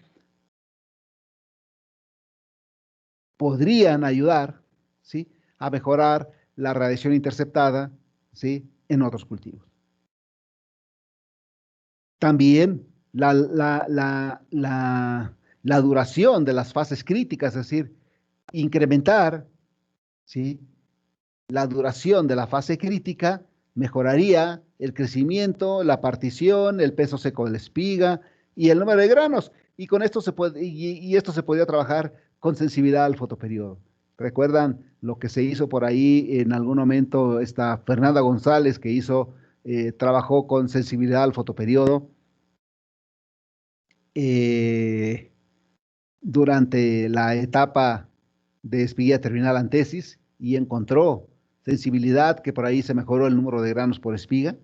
[SPEAKER 1] podrían ayudar, ¿sí?, a mejorar la radiación interceptada, ¿sí?, en otros cultivos. También la duración de las fases críticas, es decir, incrementar, ¿sí?, la duración de la fase crítica mejoraría el crecimiento, la partición, el peso seco de la espiga y el número de granos. Y con esto esto se podía trabajar con sensibilidad al fotoperiodo. ¿Recuerdan lo que se hizo por ahí en algún momento? Esta Fernanda González que trabajó con sensibilidad al fotoperiodo durante la etapa de espiguilla terminal antesis y encontró sensibilidad, que por ahí se mejoró el número de granos por espiga.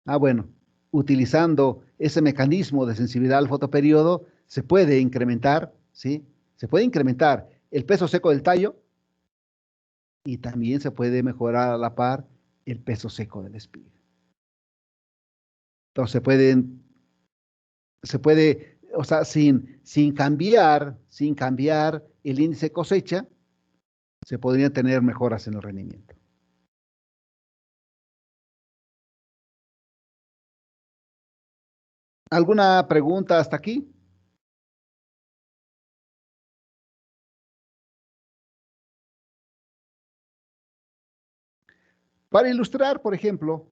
[SPEAKER 1] Bueno, utilizando ese mecanismo de sensibilidad al fotoperiodo, se puede incrementar, ¿sí? Se puede incrementar el peso seco del tallo y también se puede mejorar a la par el peso seco de la espiga. Entonces se puede, o sea, sin cambiar el índice de cosecha, se podrían tener mejoras en el rendimiento. ¿Alguna pregunta hasta aquí? Para ilustrar, por ejemplo,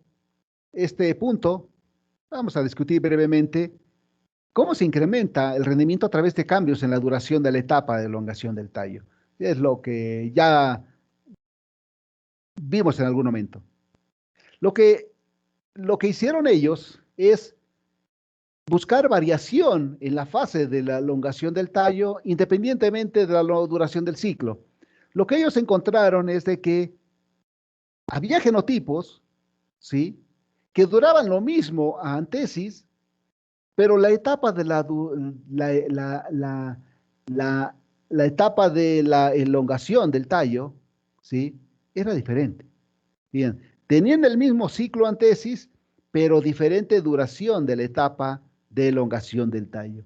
[SPEAKER 1] este punto, vamos a discutir brevemente cómo se incrementa el rendimiento a través de cambios en la duración de la etapa de elongación del tallo. Es lo que ya vimos en algún momento. Lo que hicieron ellos es buscar variación en la fase de la elongación del tallo independientemente de la duración del ciclo. Lo que ellos encontraron es de que había genotipos, ¿sí?, que duraban lo mismo a antesis, pero la etapa de la etapa de la elongación del tallo, ¿sí?, era diferente. Bien, tenían el mismo ciclo antesis, pero diferente duración de la etapa de elongación del tallo.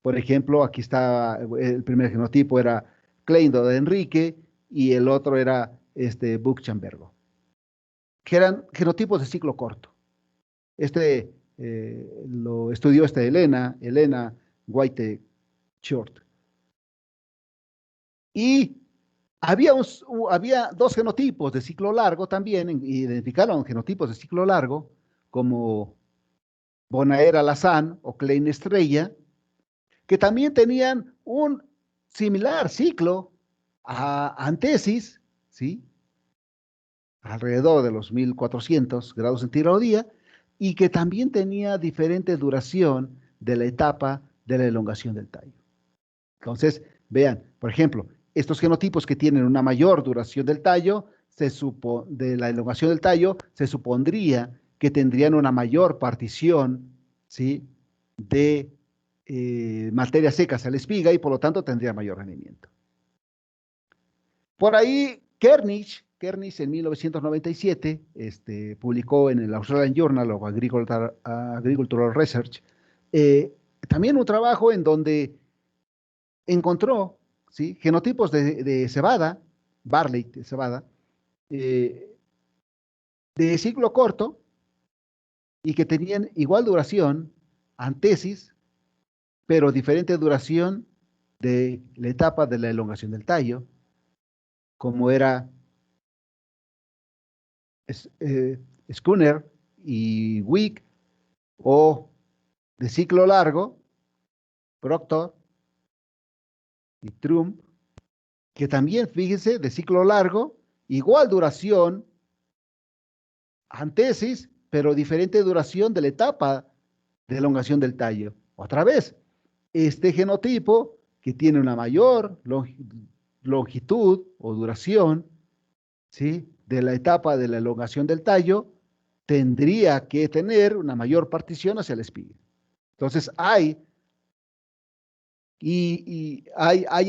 [SPEAKER 1] Por ejemplo, aquí está el primer genotipo, era Kleindo de Enrique, y el otro era Buchenbergo, que eran genotipos de ciclo corto. Lo estudió Elena White Short. Y había dos genotipos de ciclo largo también, identificaron genotipos de ciclo largo, como Bonaer Alazán o Klein Estrella, que también tenían un similar ciclo a antesis, ¿sí? Alrededor de los 1400 grados centígrados día, y que también tenía diferente duración de la etapa de la elongación del tallo. Entonces, vean, por ejemplo, estos genotipos que tienen una mayor duración del tallo, de la elongación del tallo, se supondría que tendrían una mayor partición, ¿sí? De materias secas a la espiga y por lo tanto tendría mayor rendimiento. Por ahí, Kernich en 1997 publicó en el Australian Journal of Agricultural Research también un trabajo en donde encontró, ¿sí? Genotipos de cebada, barley de cebada, de ciclo corto y que tenían igual duración, antesis, pero diferente duración de la etapa de la elongación del tallo, como era Schooner y Wick, o de ciclo largo, Proctor y Trump, que también, fíjense, de ciclo largo, igual duración, antesis, pero diferente duración de la etapa de elongación del tallo. Otra vez, este genotipo que tiene una mayor longitud o duración, ¿sí? De la etapa de la elongación del tallo, tendría que tener una mayor partición hacia la espiga. Entonces hay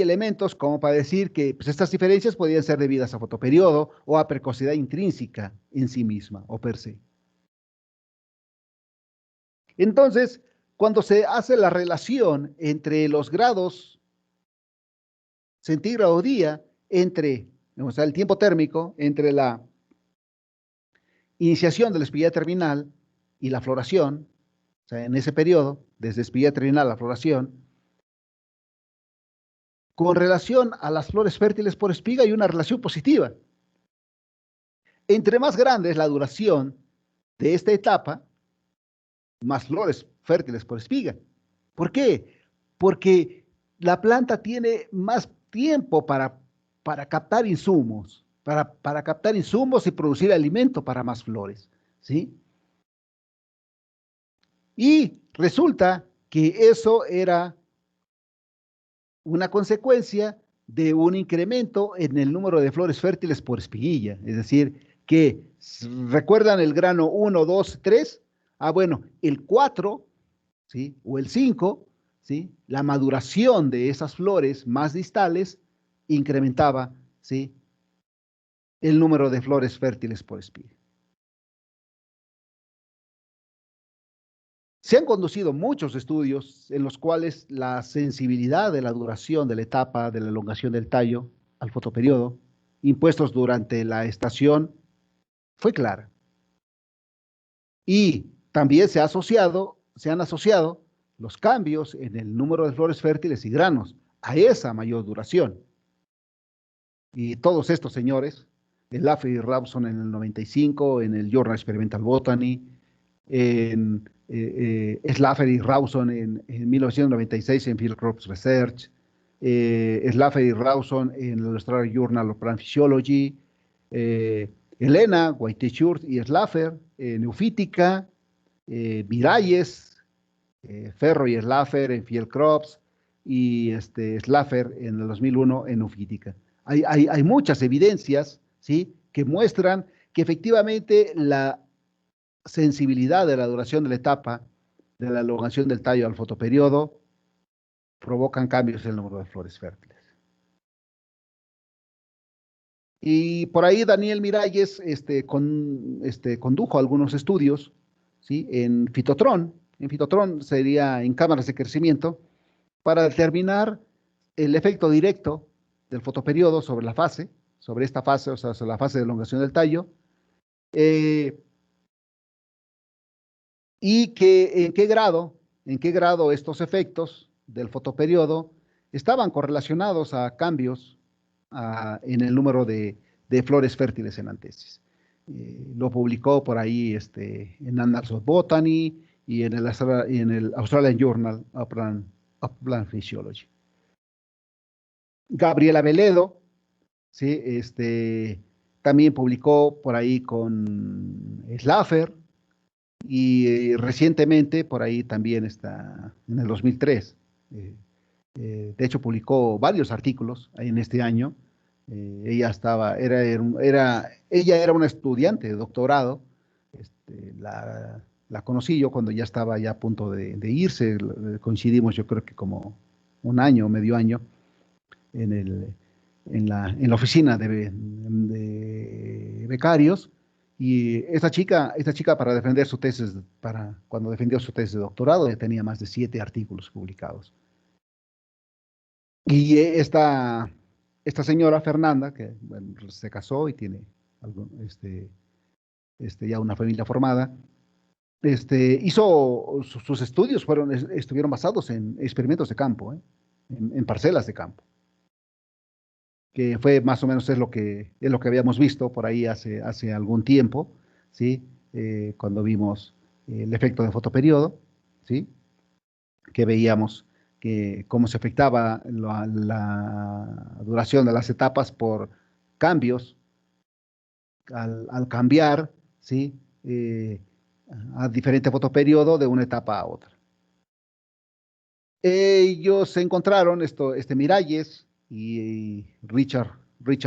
[SPEAKER 1] elementos como para decir que pues, estas diferencias podrían ser debidas a fotoperiodo o a precocidad intrínseca en sí misma o per se. Entonces, cuando se hace la relación entre los grados centígrado día, o sea, el tiempo térmico, entre la iniciación de la espiguilla terminal y la floración, o sea, en ese periodo, desde espiguilla terminal a la floración, con relación a las flores fértiles por espiga hay una relación positiva. Entre más grande es la duración de esta etapa, más flores fértiles por espiga. ¿Por qué? Porque la planta tiene más tiempo para captar insumos, para captar insumos y producir alimento para más flores, ¿sí? Y resulta que eso era una consecuencia de un incremento en el número de flores fértiles por espiguilla. Es decir, que, ¿recuerdan el grano 1, 2, 3? Ah, bueno, el 4, ¿sí? O el 5, ¿sí? La maduración de esas flores más distales incrementaba, ¿sí? El número de flores fértiles por espiga. Se han conducido muchos estudios en los cuales la sensibilidad de la duración de la etapa de la elongación del tallo al fotoperiodo, impuestos durante la estación, fue clara. Y también se han asociado los cambios en el número de flores fértiles y granos a esa mayor duración. Y todos estos señores, el Laffer y Rawson en el 95, en el Journal Experimental Botany, en Slaffer y Rawson en 1996 en Field Crops Research, Slaffer y Rawson en el Australian Journal of Plant Physiology, Elena, Whitechurch y Slaffer en Eufítica, Miralles, Ferro y Slaffer en Field Crops y Slaffer en el 2001 en Eufítica. Hay muchas evidencias, ¿sí? Que muestran que efectivamente la sensibilidad de la duración de la etapa de la elongación del tallo al fotoperiodo provocan cambios en el número de flores fértiles. Y por ahí Daniel Miralles condujo algunos estudios, ¿sí? En fitotron sería en cámaras de crecimiento, para determinar el efecto directo del fotoperiodo sobre esta fase, o sea, sobre la fase de elongación del tallo, y en qué grado estos efectos del fotoperiodo estaban correlacionados a cambios en el número de flores fértiles en antesis. Lo publicó por ahí en Annals of Botany y en el Australian Journal of Plant Physiology. Gabriela Veledo, ¿sí? También publicó por ahí con Slaffer y recientemente por ahí también está en el 2003. De hecho, publicó varios artículos ahí en este año. Ella estaba, ella era una estudiante de doctorado. La conocí yo cuando ya estaba ya a punto de irse. Coincidimos, yo creo que como un año, medio año, en en la oficina de becarios. Y esta chica para defender su tesis, cuando defendió su tesis de doctorado, ya tenía más de 7 artículos publicados. Y esta señora Fernanda, que bueno, se casó y tiene ya una familia formada, hizo sus estudios, estuvieron basados en experimentos de campo, en parcelas de campo, que fue más o menos es lo que habíamos visto por ahí hace algún tiempo, ¿sí? Cuando vimos el efecto de fotoperiodo, ¿sí? Que veíamos cómo se afectaba la duración de las etapas por cambios al cambiar, ¿sí? A diferente fotoperiodo de una etapa a otra. Ellos encontraron Miralles y Richard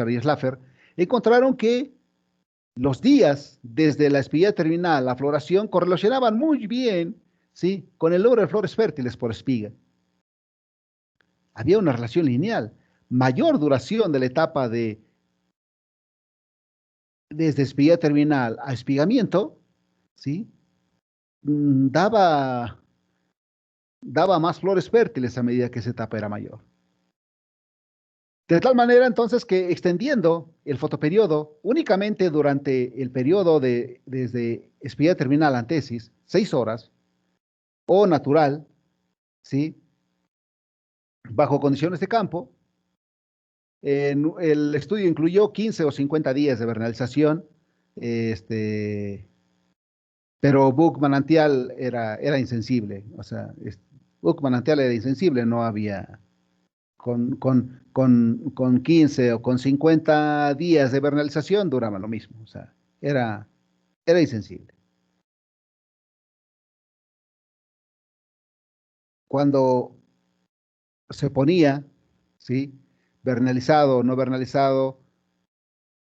[SPEAKER 1] y Slaffer, encontraron que los días desde la espiga terminal a la floración correlacionaban muy bien, ¿sí? Con el número de flores fértiles por espiga. Había una relación lineal, mayor duración de la etapa desde espiga terminal a espigamiento, ¿sí? Daba más flores fértiles a medida que esa etapa era mayor. De tal manera entonces que extendiendo el fotoperiodo únicamente durante el periodo desde espiga terminal a antesis, 6 horas, o natural, ¿sí? Bajo condiciones de campo, el estudio incluyó 15 o 50 días de vernalización, pero Book Manantial era insensible, o sea, Book Manantial era insensible, no había, con 15 o con 50 días de vernalización duraba lo mismo, o sea, era insensible. Cuando se ponía, ¿sí? Vernalizado o no vernalizado,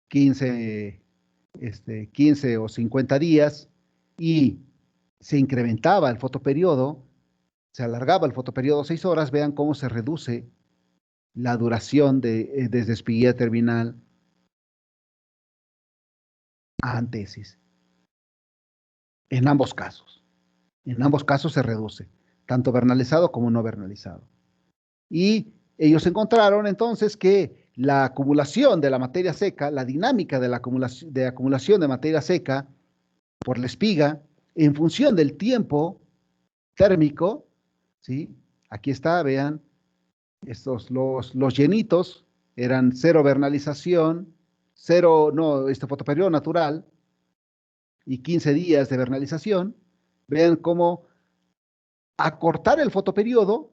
[SPEAKER 1] 15 o 50 días, y se incrementaba el fotoperiodo, se alargaba el fotoperiodo 6 horas, vean cómo se reduce la duración desde espiguilla terminal a antesis. En ambos casos. En ambos casos se reduce, tanto vernalizado como no vernalizado. Y ellos encontraron entonces que la acumulación de la materia seca, la dinámica de la acumulación de materia seca por la espiga, en función del tiempo térmico, ¿sí? Aquí está, vean, los llenitos eran 0 vernalización, 0, no, fotoperiodo natural y 15 días de vernalización. Vean cómo acortar el fotoperiodo,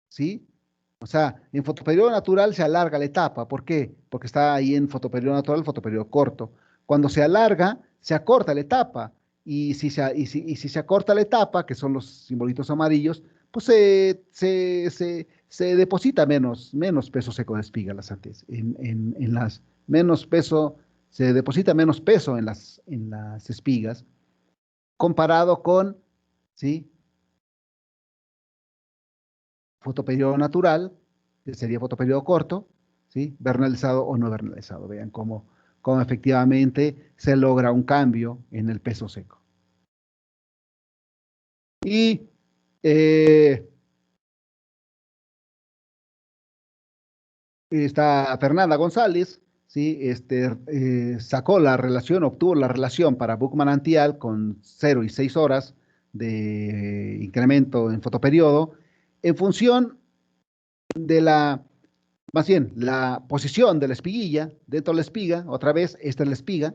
[SPEAKER 1] ¿sí? O sea, en fotoperiodo natural se alarga la etapa. ¿Por qué? Porque está ahí en fotoperiodo natural, fotoperiodo corto. Cuando se alarga, se acorta la etapa. Y si se acorta la etapa, que son los simbolitos amarillos, pues se deposita menos peso seco de espiga menos peso, se deposita menos peso en las espigas, comparado con, ¿sí? Fotoperiodo natural, que sería fotoperiodo corto, ¿sí? Vernalizado o no vernalizado. Vean cómo efectivamente se logra un cambio en el peso seco. Y está Fernanda González, ¿sí? Sacó la relación, obtuvo la relación para Book Manantial con 0 y 6 horas de incremento en fotoperiodo en función de más bien, la posición de la espiguilla dentro de la espiga. Otra vez, esta es la espiga,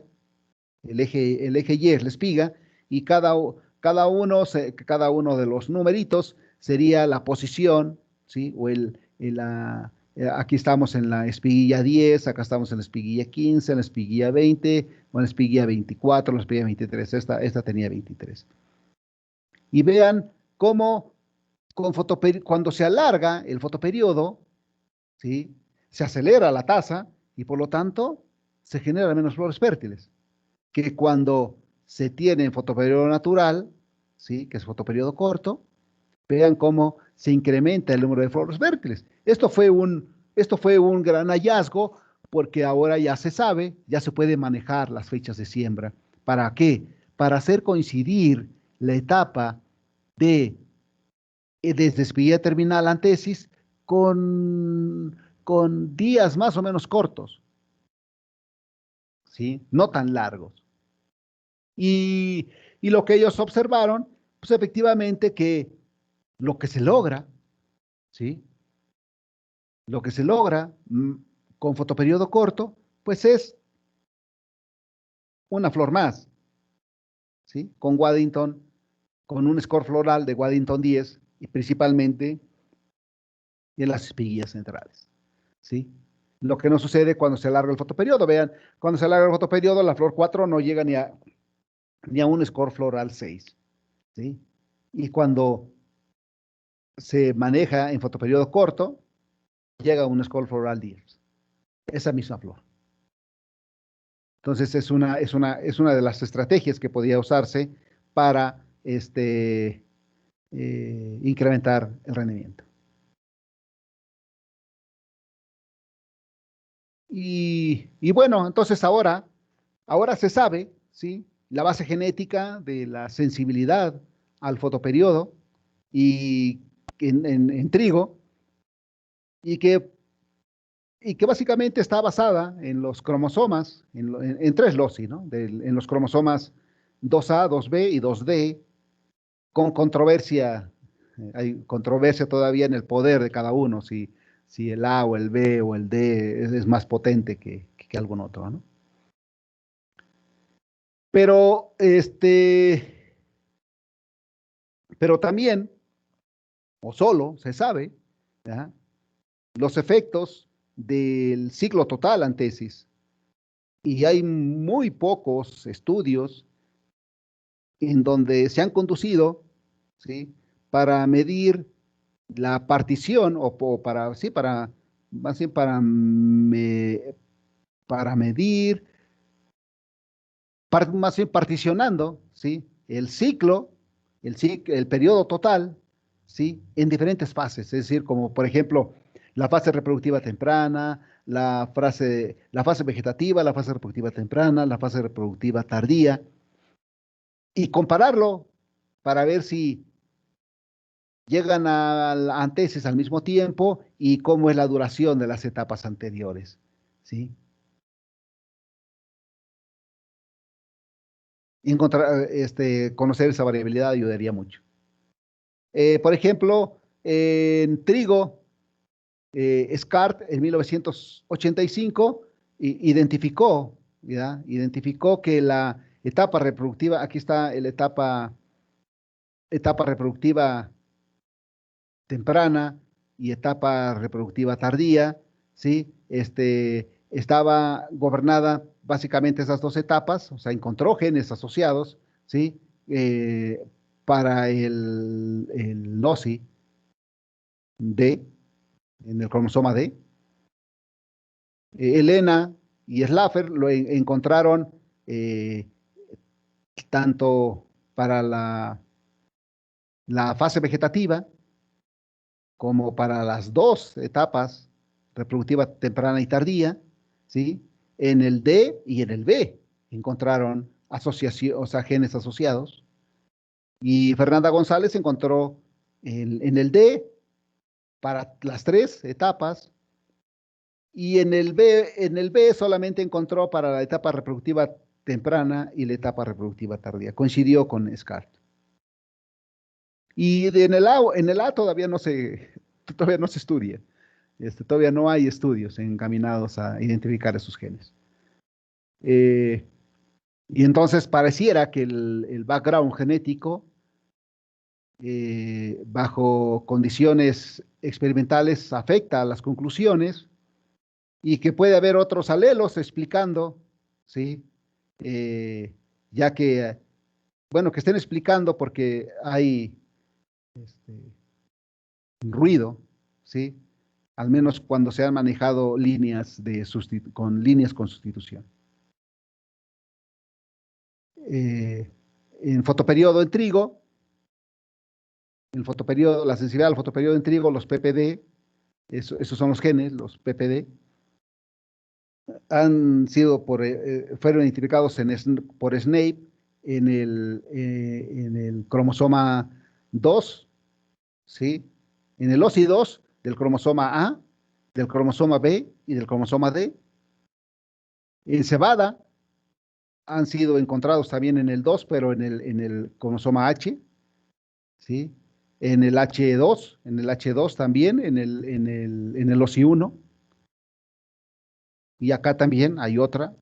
[SPEAKER 1] el eje Y es la espiga, y cada uno de los numeritos sería la posición, ¿sí? O Aquí estamos en la espiguilla 10, acá estamos en la espiguilla 15, en la espiguilla 20, o en la espiguilla 24, en la espiguilla 23. Esta tenía 23. Y vean cómo cuando se alarga el fotoperiodo, ¿sí? Se acelera la tasa y por lo tanto se generan menos flores fértiles que cuando se tiene en fotoperiodo natural, ¿sí? Que es fotoperiodo corto. Vean cómo se incrementa el número de flores fértiles. Esto fue un gran hallazgo porque ahora ya se sabe, ya se puede manejar las fechas de siembra. ¿Para qué? Para hacer coincidir la etapa de desde espiguilla terminal antesis con días más o menos cortos, ¿sí? No tan largos. Y lo que ellos observaron, pues efectivamente que lo que se logra, ¿sí? Lo que se logra con fotoperiodo corto, pues es una flor más, ¿sí? Con Waddington, con un score floral de Waddington 10 y principalmente en las espiguillas centrales, ¿sí? Lo que no sucede cuando se alarga el fotoperiodo. Vean, cuando se alarga el fotoperiodo, la flor 4 no llega ni a un score floral 6, ¿sí? Y cuando se maneja en fotoperiodo corto, llega a un score floral 10, esa misma flor. Entonces es una de las estrategias que podía usarse para incrementar el rendimiento. Y bueno, entonces ahora se sabe, ¿sí? La base genética de la sensibilidad al fotoperiodo y en trigo y que básicamente está basada en los cromosomas, en tres loci, ¿no? En los cromosomas 2A, 2B y 2D, con controversia, hay controversia todavía en el poder de cada uno, si el A o el B o el D es más potente que algún otro, ¿no? Pero, pero también, o solo, se sabe, ¿ya? Los efectos del ciclo total antesis. Y hay muy pocos estudios en donde se han conducido, ¿sí? Para medir la partición o para, sí, para, más bien para medir, más bien particionando, ¿sí? El periodo total, ¿sí? En diferentes fases, es decir, como por ejemplo, la fase reproductiva temprana, la fase vegetativa, la fase reproductiva temprana, la fase reproductiva tardía, y compararlo para ver si llegan a la antesis al mismo tiempo y cómo es la duración de las etapas anteriores, ¿sí? Y conocer esa variabilidad ayudaría mucho. Por ejemplo, en trigo, Scart en 1985 identificó, ¿ya? Identificó que la etapa reproductiva, aquí está la etapa reproductiva temprana y etapa reproductiva tardía, ¿sí? Estaba gobernada básicamente esas dos etapas, o sea, encontró genes asociados, ¿sí? Para el LOCI D, en el cromosoma D. Elena y Slaffer lo encontraron tanto para la fase vegetativa como para las dos etapas, reproductiva temprana y tardía, ¿sí? En el D y en el B encontraron asociación, o sea, genes asociados. Y Fernanda González encontró en el D para las tres etapas y en el B solamente encontró para la etapa reproductiva temprana y la etapa reproductiva tardía. Coincidió con Scart. Y en el A todavía no se estudia. Todavía no hay estudios encaminados a identificar esos genes. Y entonces pareciera que el background genético bajo condiciones experimentales afecta a las conclusiones y que puede haber otros alelos explicando, ¿sí? Ya que, bueno, que estén explicando porque hay ruido, ¿sí? Al menos cuando se han manejado líneas con sustitución. En fotoperiodo en trigo, la sensibilidad al fotoperiodo en trigo, los PPD, esos son los genes, los PPD, fueron identificados por Snape en el cromosoma 2, ¿sí? En el OSI2 del cromosoma A, del cromosoma B y del cromosoma D. En cebada han sido encontrados también en el 2, pero en el cromosoma H, ¿sí? En el H2 también, en el OSI1. Y acá también hay otra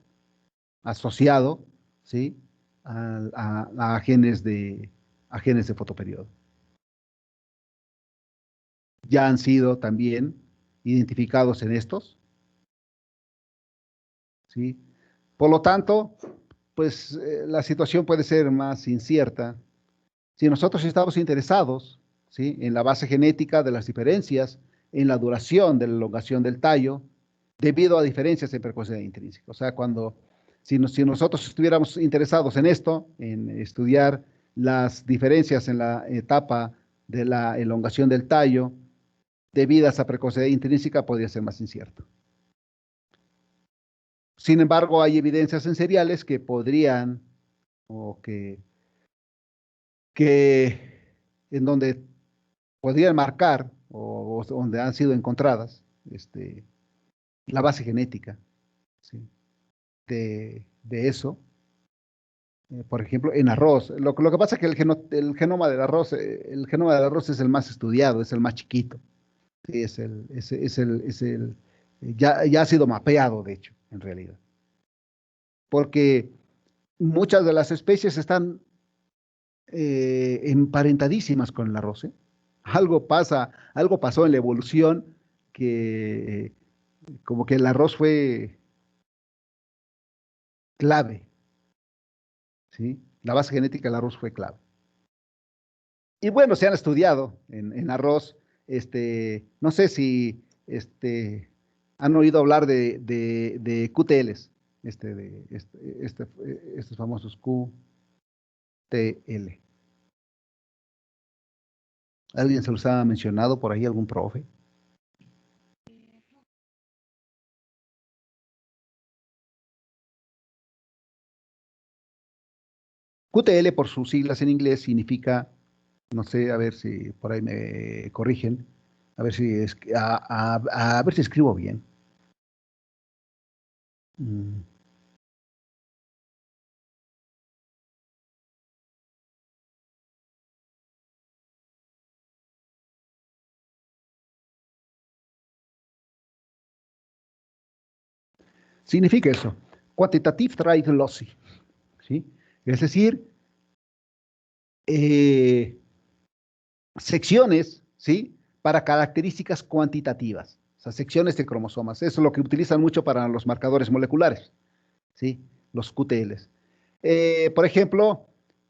[SPEAKER 1] asociado, ¿sí? A genes de fotoperiodo. Ya han sido también identificados en estos, ¿sí? Por lo tanto, pues la situación puede ser más incierta. Si nosotros estamos interesados, ¿sí? En la base genética de las diferencias, en la duración de la elongación del tallo, debido a diferencias en precocidad intrínseca. O sea, si nosotros estuviéramos interesados en esto, en estudiar las diferencias en la etapa de la elongación del tallo, debidas a precocidad intrínseca, podría ser más incierto. Sin embargo, hay evidencias sensoriales que podrían, o en donde podrían marcar, o donde han sido encontradas, la base genética, ¿sí? de eso. Por ejemplo, en arroz. Lo que pasa es que el genoma del arroz, es el más estudiado, es el más chiquito. Sí, ya ha sido mapeado, de hecho, en realidad. Porque muchas de las especies están emparentadísimas con el arroz, ¿eh? Algo pasó en la evolución que como que el arroz fue clave, ¿sí? La base genética del arroz fue clave. Y bueno, se han estudiado en arroz, no sé si han oído hablar de QTLs, estos famosos QTL. ¿Alguien se los ha mencionado por ahí, algún profe? QTL por sus siglas en inglés significa, no sé, a ver si por ahí me corrigen, a ver si a ver si escribo bien. Significa eso, Quantitative Trait Lossy, ¿sí? Es decir, secciones, ¿sí? Para características cuantitativas, o sea, secciones de cromosomas. Eso es lo que utilizan mucho para los marcadores moleculares, ¿sí? Los QTLs. Por ejemplo,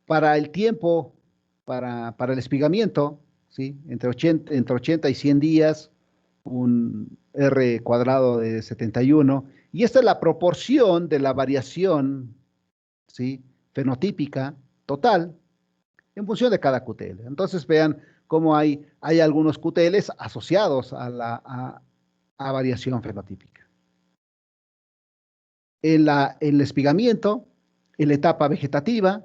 [SPEAKER 1] para el tiempo, para el espigamiento, ¿sí? Entre 80 y 100 días, un R cuadrado de 71, y esta es la proporción de la variación, ¿sí? Fenotípica total en función de cada QTL. Entonces vean cómo hay algunos QTLs asociados a variación fenotípica. En el espigamiento, en la etapa vegetativa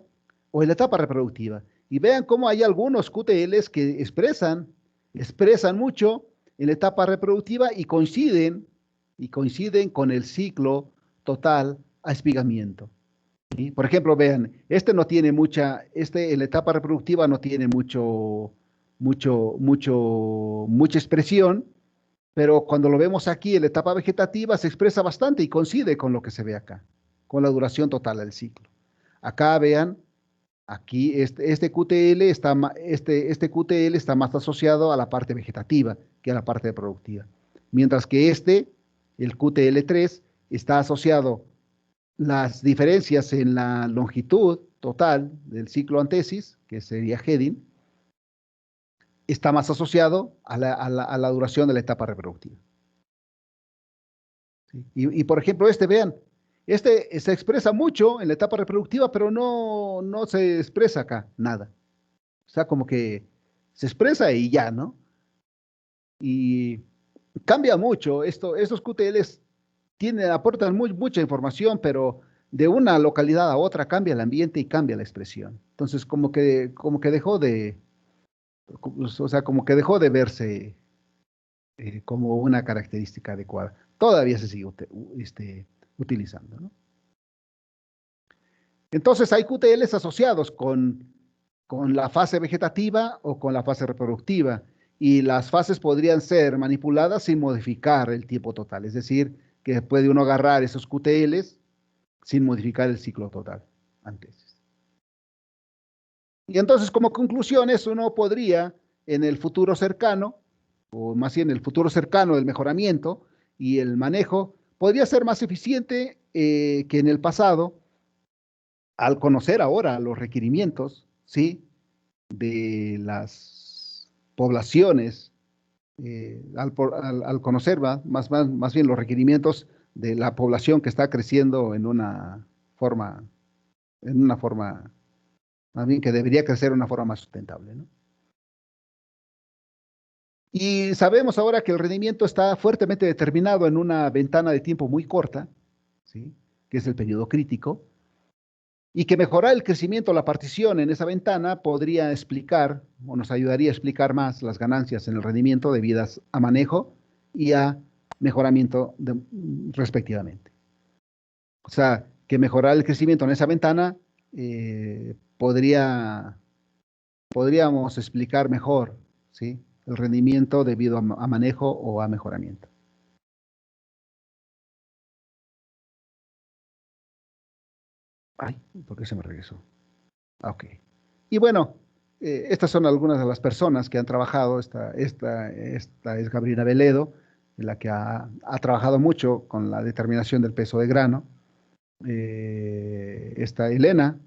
[SPEAKER 1] o en la etapa reproductiva. Y vean cómo hay algunos QTLs que expresan mucho en la etapa reproductiva y coinciden con el ciclo total a espigamiento. ¿Sí? Por ejemplo, vean, en la etapa reproductiva no tiene mucha expresión, pero cuando lo vemos aquí en la etapa vegetativa se expresa bastante y coincide con lo que se ve acá, con la duración total del ciclo. Acá vean Aquí este QTL está, este QTL está más asociado a la parte vegetativa que a la parte productiva. Mientras que el QTL3, está asociado las diferencias en la longitud total del ciclo antesis, que sería heading, está más asociado a la duración de la etapa reproductiva. ¿Sí? Y por ejemplo, vean, se expresa mucho en la etapa reproductiva, pero no se expresa acá nada. O sea, como que se expresa y ya, ¿no? Y cambia mucho. Estos QTLs aportan mucha información, pero de una localidad a otra cambia el ambiente y cambia la expresión. Entonces, como que dejó de, o sea, como que dejó de verse como una característica adecuada. Todavía se sigue utilizando, ¿no? Entonces, hay QTLs asociados con la fase vegetativa o con la fase reproductiva, y las fases podrían ser manipuladas sin modificar el tiempo total, es decir, que puede uno agarrar esos QTLs sin modificar el ciclo total antes. Y entonces, como conclusiones, uno podría en el futuro cercano, o más bien en el futuro cercano del mejoramiento y el manejo, podría ser más eficiente que en el pasado, al conocer ahora los requerimientos, ¿sí?, de las poblaciones, al conocer más bien los requerimientos de la población que está creciendo en una forma, más bien que debería crecer de una forma más sustentable, ¿no? Y sabemos ahora que el rendimiento está fuertemente determinado en una ventana de tiempo muy corta, ¿sí?, que es el periodo crítico, y que mejorar el crecimiento o la partición en esa ventana podría explicar, o nos ayudaría a explicar más las ganancias en el rendimiento debidas a manejo y a mejoramiento respectivamente. O sea, que mejorar el crecimiento en esa ventana podríamos explicar mejor, ¿sí?, el rendimiento debido a manejo o a mejoramiento. Ay, ¿por qué se me regresó? Ok. Y bueno, estas son algunas de las personas que han trabajado. Esta es Gabriela Veledo, la que ha trabajado mucho con la determinación del peso de grano. Está Elena,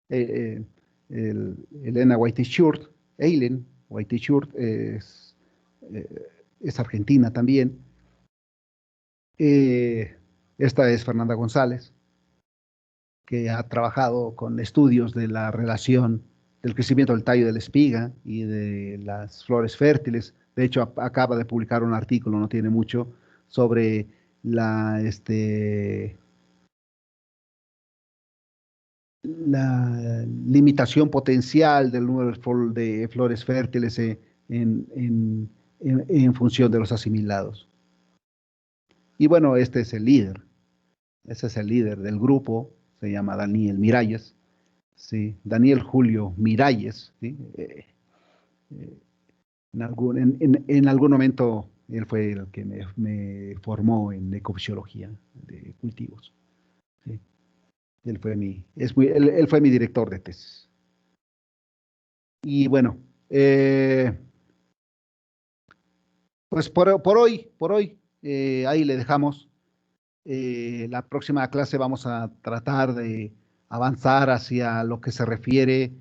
[SPEAKER 1] Elena White-T-Shirt, Eileen White-T-Shirt, es argentina también. Esta es Fernanda González, que ha trabajado con estudios de la relación del crecimiento del tallo de la espiga y de las flores fértiles. De hecho, acaba de publicar un artículo, no tiene mucho, sobre la limitación potencial del número de flores fértiles en función de los asimilados. Y bueno, este es el líder. Ese es el líder del grupo, se llama Daniel Miralles, ¿sí? Daniel Julio Miralles, ¿sí? En algún momento él fue el que me formó en ecofisiología de cultivos, ¿sí? Él fue él fue mi director de tesis. Y bueno, pues por hoy, ahí le dejamos. La próxima clase vamos a tratar de avanzar hacia lo que se refiere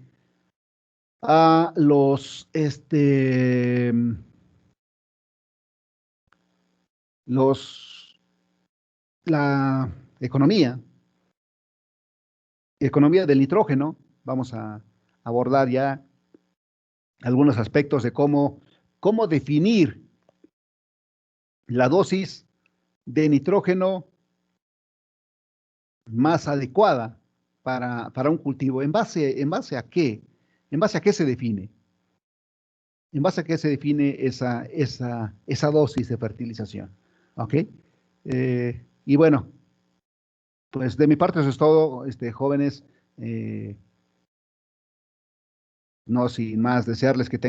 [SPEAKER 1] a la economía del nitrógeno. Vamos a abordar ya algunos aspectos de cómo definir la dosis de nitrógeno más adecuada para un cultivo. ¿En base a qué? ¿En base a qué se define? ¿En base a qué se define esa dosis de fertilización? ¿Ok? Y bueno, pues de mi parte eso es todo, jóvenes. No sin más desearles que tengan